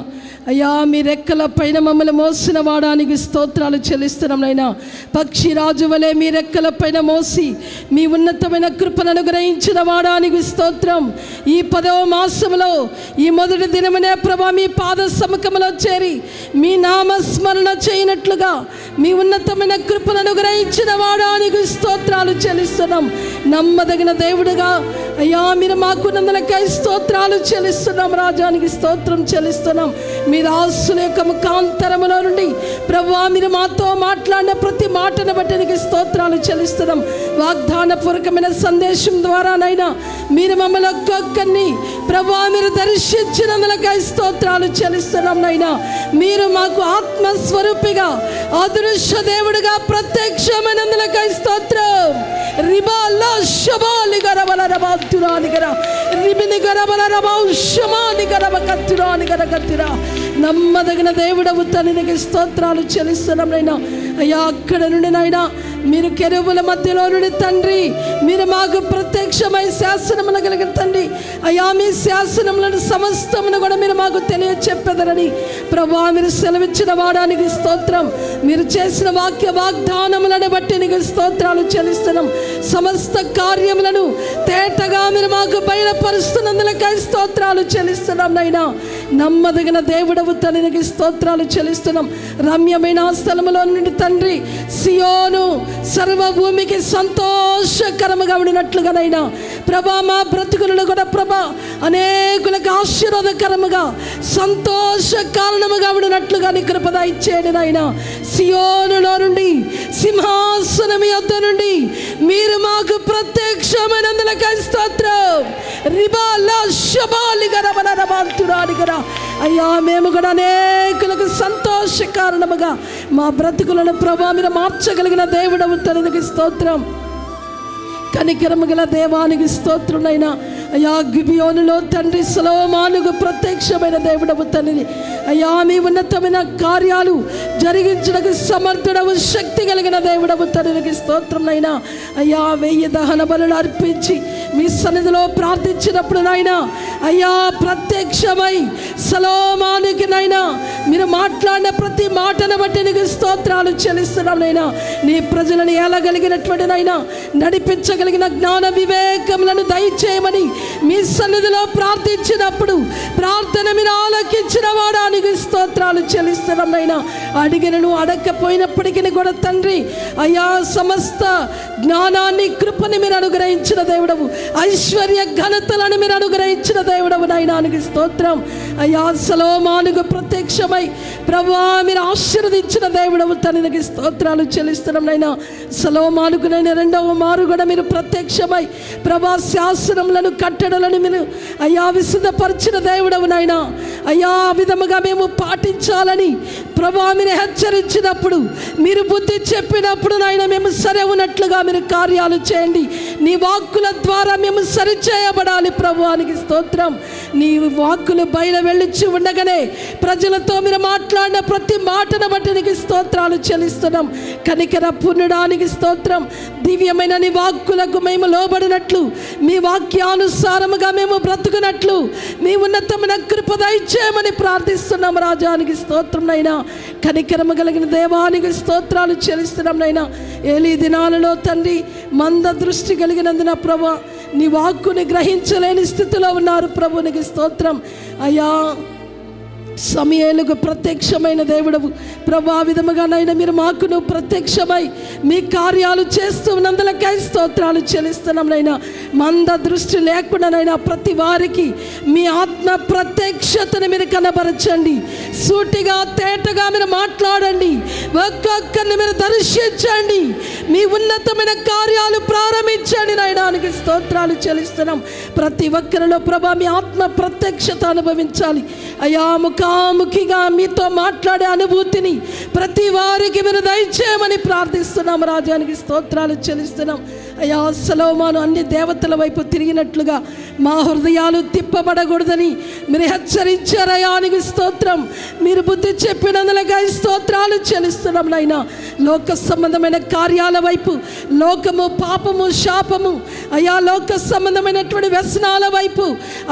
అయ్యా మీ రెక్కల పైన మమ్మల్ని మోసిన వాడానికి స్తోత్రాలు చెల్లిస్తున్నాం నైనా. పక్షిరాజు వలె మీ రెక్కల పైన మోసి మీ ఉన్నతమైన కృపను అనుగ్రహించిన వాడానికి స్తోత్రం. ఈ 10వ మాసంలో ఈ మొదటి దినమనే ప్రభా మీ పాద సముఖంలో చేరి మీ నామస్మరణ చేయనట్లుగా మీ ఉన్నతమైన కృపను అనుగ్రహించిన వాడానికి స్తోత్రాలు చెల్లిస్తున్నాం. నమ్మదగిన దేవుడుగా అయ్యా మీరు మాకున్నందులకై స్తోత్రాలు చెల్లిస్తున్నాం. రాజానికి స్తోత్రం చెల్లిస్తున్నాం. మీ దాసుల యొక్క ముఖాంతరములో నుండి ప్రభువా మీరు మాతో మాట్లాడిన ప్రతి మాటను బట్టి నీకు స్తోత్రాలు చెల్లిస్తున్నాం. వాగ్దాన పూర్వకమైన సందేశం ద్వారానైనా మీరు మమ్మల్ని ఒక్కొక్కరిని ప్రభువా మీరు దర్శించినందులకై స్తోత్రాలు చెల్లిస్తున్నాం. నైనా మీరు మాకు ఆత్మస్వరూపిగా అదృశ్య దేవుడిగా ప్రత్యక్షమైనందులకై స్తోత్రం. రిబాలా శబాలి గరబల రబాతురాని గర రిబిని గరబల రబౌషమాని గరబ కత్తురాని గర కత్తురా. నమ్మదగిన దేవుడవు తండ్రికి స్తోత్రాలు చెల్లిస్తున్నాం నైనా. అయ్యా అక్కడ నుండి నైనా మీరు కెరూబుల మధ్యలో నుండి తండ్రి మీరు మాకు ప్రత్యక్షమై శాసనములు కలిగిన తండ్రి అయ్యా మీ శాసనములను సమస్తమును కూడా మీరు మాకు తెలియచెప్పెదరని ప్రభువా మీరు సెలవిచ్చిన వాడానికి స్తోత్రం. మీరు చేసిన వాక్య వాగ్దానములను బట్టి నీకు స్తోత్రాలు చెల్లిస్తున్నాం. సమస్త కార్యములను తేటగా మీరు మాకు బయలుపరుస్తున్నందులకై స్తోత్రాలు చెల్లిస్తున్నాం నైనా. నమ్మదగిన దేవుడవు తండ్రికి స్తోత్రాలు చెల్లిస్తున్నాం. రమ్యమైన స్థలములో నుండి తండ్రి సియోను సర్వభూమికి సంతోషకరముగా ఉండినట్లుగానైనా ప్రభా మా బ్రతుకులను కూడా ప్రభా అనేకులకు ఆశీర్వాదకరముగా సంతోష కారణముగా ఉండినట్లుగా నీ కృపద ఇచ్చేది నాయనా. సియోనులో నుండి సింహాసనం యొద్ద నుండి మీరు మాకు ప్రత్యక్షమైనందులకై స్తోత్రం. రిబాలా శబాలి గరబల రబాంతురాని గర అయ్యా మేము కూడా అనేకులకు సంతోష కారణముగా మా బ్రతుకులను ప్రభా మీరు మార్చగలిగిన దేవుడవు తండ్రికి స్తోత్రం. కనికరము గల దేవానికి స్తోత్రునైనా. అయ్యా గిబియోనులో తండ్రి సొలొమోనుకు ప్రత్యక్షమైన దేవుడవు తండ్రి అయ్యా మీ ఉన్నతమైన కార్యాలు జరిగించడానికి సమర్థుడవు శక్తి కలిగిన దేవుడవు తండ్రికి స్తోత్రంనైనా. అయ్యా 1000 దహన బలులు అర్పించి మీ సన్నిధిలో ప్రార్థించినప్పుడు నాయన అయ్యా ప్రత్యక్షమై సలోమానికి నాయనా మీరు మాట్లాడిన ప్రతి మాటను బట్టి నీకు స్తోత్రాలు చెల్లిస్తున్నాం నైనా. నీ ప్రజలను ఏలగలిగినటువంటి నైనా నడిపించగలిగిన జ్ఞాన వివేకములను దయచేయమని మీ సన్నిధిలో ప్రార్థించినప్పుడు ప్రార్థన మీరు ఆలకించిన వాడా నీకు స్తోత్రాలు చెల్లిస్తున్నాం నైనా. అడిగినను అడగకపోయినప్పటికీ కూడా తండ్రి అయ్యా సమస్త జ్ఞానాన్ని కృపని మీరు అనుగ్రహించిన దేవుడవు, ఐశ్వర్య ఘనతలను మీరు అనుగ్రహించిన దేవుడవు నైనా నీకు స్తోత్రం. అయ్యా సలోమానుకు ప్రత్యక్షమై ప్రభువా మీరు ఆశీర్వదించిన దేవుడవు తండ్రికి స్తోత్రాలు చెల్లిస్తున్నాం నైనా. సలోమానుకు నైనా రెండవ మారు కూడా మీరు ప్రత్యక్షమై ప్రభా శాసనములను కట్టడలను మీరు అయ్యా విశుద్ధపరిచిన దేవుడవు నైనా. అయ్యా ఆ విధముగా మేము పాటించాలని ప్రభా మీరు హెచ్చరించినప్పుడు మీరు బుద్ధి చెప్పినప్పుడు నాయన మేము సరే ఉన్నట్లుగా మీరు కార్యాలు చేయండి. నీ వాక్కుల ద్వారా మేము సరిచేయబడాలి ప్రభువానికి స్తోత్రం. నీ వాక్కులు బయట వెళ్ళిచ్చి ఉండగానే ప్రజలతో మీరు మాట్లాడిన ప్రతి మాటను బట్టి నీకు స్తోత్రాలు చెల్లిస్తున్నాం. కనికర పుణ్యుడానికి స్తోత్రం. దివ్యమైన నీ వాక్కులకు మేము లోబడినట్లు మీ వాక్యానుసారముగా మేము బ్రతుకున్నట్లు మీ ఉన్నతమైన కృప దయచేయమని ప్రార్థిస్తున్నాం రాజానికి స్తోత్రం నైనా. కనికరము కలిగిన దేవానికి స్తోత్రాలు చెల్లిస్తున్నాం నైనా. ఏలీ దినాలలో తండ్రి మంద దృష్టి కలిగినందున ప్రభా నీ వాక్కుని గ్రహించలేని స్థితిలో ఉన్నారు ప్రభునికి స్తోత్రం. అయ్యా సమయలకు ప్రత్యక్షమైన దేవుడవు ప్రభా విధముగా నైనా మీరు మాకును ప్రత్యక్షమై మీ కార్యాలు చేస్తూ ఉన్నందులకై స్తోత్రాలు చెల్లిస్తున్నాం నైనా. మంద దృష్టి లేకుండానైనా ప్రతి వారికి మీ ఆత్మ ప్రత్యక్షతను మీరు కనబరచండి. సూటిగా తేటగా మీరు మాట్లాడండి. ఒక్కొక్కరిని మీరు దర్శించండి. మీ ఉన్నతమైన కార్యాలు ప్రారంభించండి నైనానికి స్తోత్రాలు చెల్లిస్తున్నాం. ప్రతి ఒక్కరిలో ప్రభా మీ ఆత్మ ప్రత్యక్షత అనుభవించాలి. అయ్యా ముఖాముఖిగా మీతో మాట్లాడే అనుభూతిని ప్రతి వారికి మీరు దయచేయమని ప్రార్థిస్తున్నాం రాజానికి స్తోత్రాలు చెల్లిస్తున్నాం. అయ్యా సలోమాను అన్ని దేవతల వైపు తిరిగినట్లుగా మా హృదయాలు తిప్పబడకూడదని మీరు హెచ్చరించారయానికి స్తోత్రం. మీరు బుద్ధి చెప్పినందులగా స్తోత్రాలు చెల్లిస్తున్నాం నైనా. లోక సంబంధమైన కార్యాల వైపు లోకము పాపము శాపము అయ్యా లోక సంబంధమైనటువంటి వ్యసనాల వైపు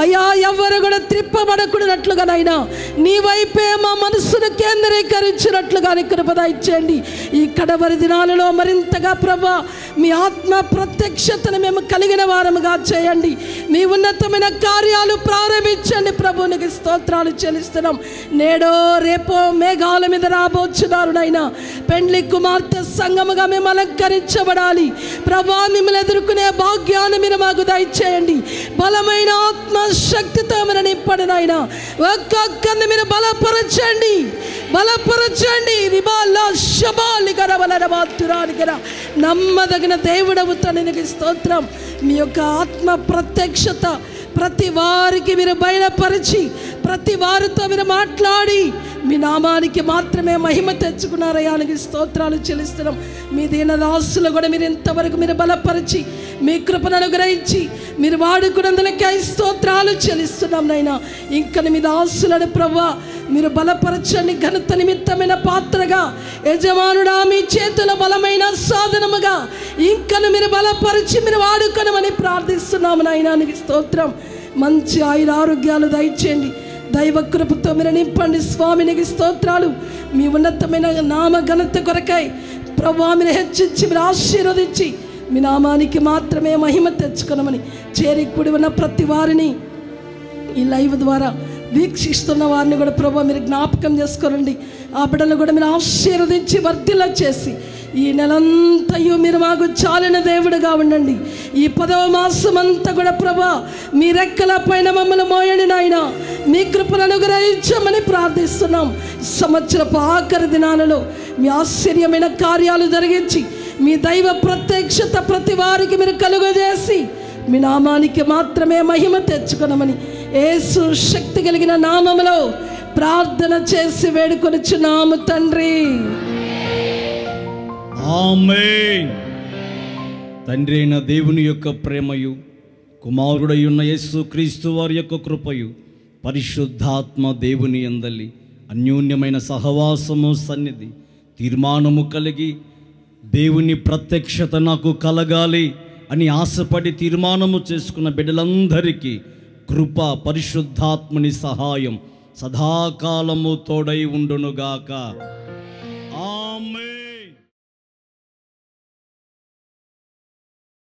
అయ్యా ఎవరు కూడా త్రిప్పబడకూడనట్లుగా నైనా నీ వైపే మా మనస్సును కేంద్రీకరించినట్లుగా కృప దయచేయండి. ఈ కడవరి దినాలలో మరింతగా ప్రభా మీ ఆత్మ ప్రత్యక్షతను మేము కలిగిన వారముగా చేయండి. మీ ఉన్నతమైన కార్యాలు ప్రారంభించండి ప్రభునికి స్తోత్రాలు చెల్లిస్తున్నాం. నేడో రేపో మేఘాల మీద రాబోచున్నారు నైనా. పెండ్లి కుమార్తె సంగముగా మేము అలంకరించబడాలి ప్రభా. మిమ్మల్ని ఎదుర్కొనే భాగ్యాన్ని మీరు మాకు దయచేయండి. బలమైన ఆత్మశక్తితో మీరు నింపండి నాయనా. ఒక్కొక్కరిని మీరు బలపరచండి బలపరచండి. నమ్మదగిన దేవుడవు తండ్రికి స్తోత్రం. మీ యొక్క ఆత్మ ప్రత్యక్షత ప్రతి వారికి మీరు బయలుపరిచి ప్రతి వారితో మీరు మాట్లాడి మీ నామానికి మాత్రమే మహిమ తెచ్చుకున్నారయానికి స్తోత్రాలు చెల్లిస్తున్నాం. మీ దీనదాసులు కూడా మీరు ఇంతవరకు మీరు బలపరిచి మీ కృపను అనుగ్రహించి మీరు వాడుకున్నందులకై స్తోత్రాలు చెల్లిస్తున్నాం నైనా. ఇంకా మీ దాసులను ప్రభువా మీరు బలపరచండి. ఘనత నిమిత్తమైన పాత్రగా యజమానుడా మీ చేతుల బలమైన సాధనముగా ఇంకను మీరు బలపరిచి మీరు వాడుకొనమని ప్రార్థిస్తున్నాము నైనానికి స్తోత్రం. మంచి ఆయుర ఆరోగ్యాలు దయచేయండి. దైవ కృపతో మీరు నింపండి స్వామినికి స్తోత్రాలు. మీ ఉన్నతమైన నామ ఘనత కొరకై ప్రభువా మీరు హెచ్చించి మీరు ఆశీర్వదించి మీ నామానికి మాత్రమే మహిమ తెచ్చుకొనమని చేరి కూడి ఉన్న ప్రతి వారిని ఈ లైవ్ ద్వారా వీక్షిస్తున్న వారిని కూడా ప్రభువా మీరు జ్ఞాపకం చేసుకోనండి. ఆ బిడ్డలు కూడా మీరు ఆశీర్వదించి వర్ధిల్ల చేసి ఈ నెలంతయు మీరు మాకు చాలిన దేవుడుగా ఉండండి. ఈ 10వ మాసం అంతా కూడా ప్రభా మీ రెక్కల పైన మమ్మల్ని మోయండి నాయనా. మీ కృపను అనుగ్రహించమని ప్రార్థిస్తున్నాం. సంవత్సరపు ఆఖరి దినాలలో మీ ఆశ్చర్యమైన కార్యాలు జరిగించి మీ దైవ ప్రత్యక్షత ప్రతి వారికి మీరు కలుగజేసి మీ నామానికి మాత్రమే మహిమ తెచ్చుకొనమని యేసు శక్తి కలిగిన నామములో ప్రార్థన చేసి వేడుకొనుచున్నాము తండ్రి. ఆమేన్. తండ్రి అయిన దేవుని యొక్క ప్రేమయు కుమారుడై ఉన్న యేసు క్రీస్తు వారి యొక్క కృపయు పరిశుద్ధాత్మ దేవుని యందలి అన్యోన్యమైన సహవాసము సన్నిధి తీర్మానము కలిగి దేవుని ప్రత్యక్షత నాకు కలగాలి, అని ఆశపడి తీర్మానము చేసుకున్న బిడ్డలందరికీ కృప, పరిశుద్ధాత్మని సహాయం సదాకాలము తోడై ఉండునుగాక. ఆమేన్.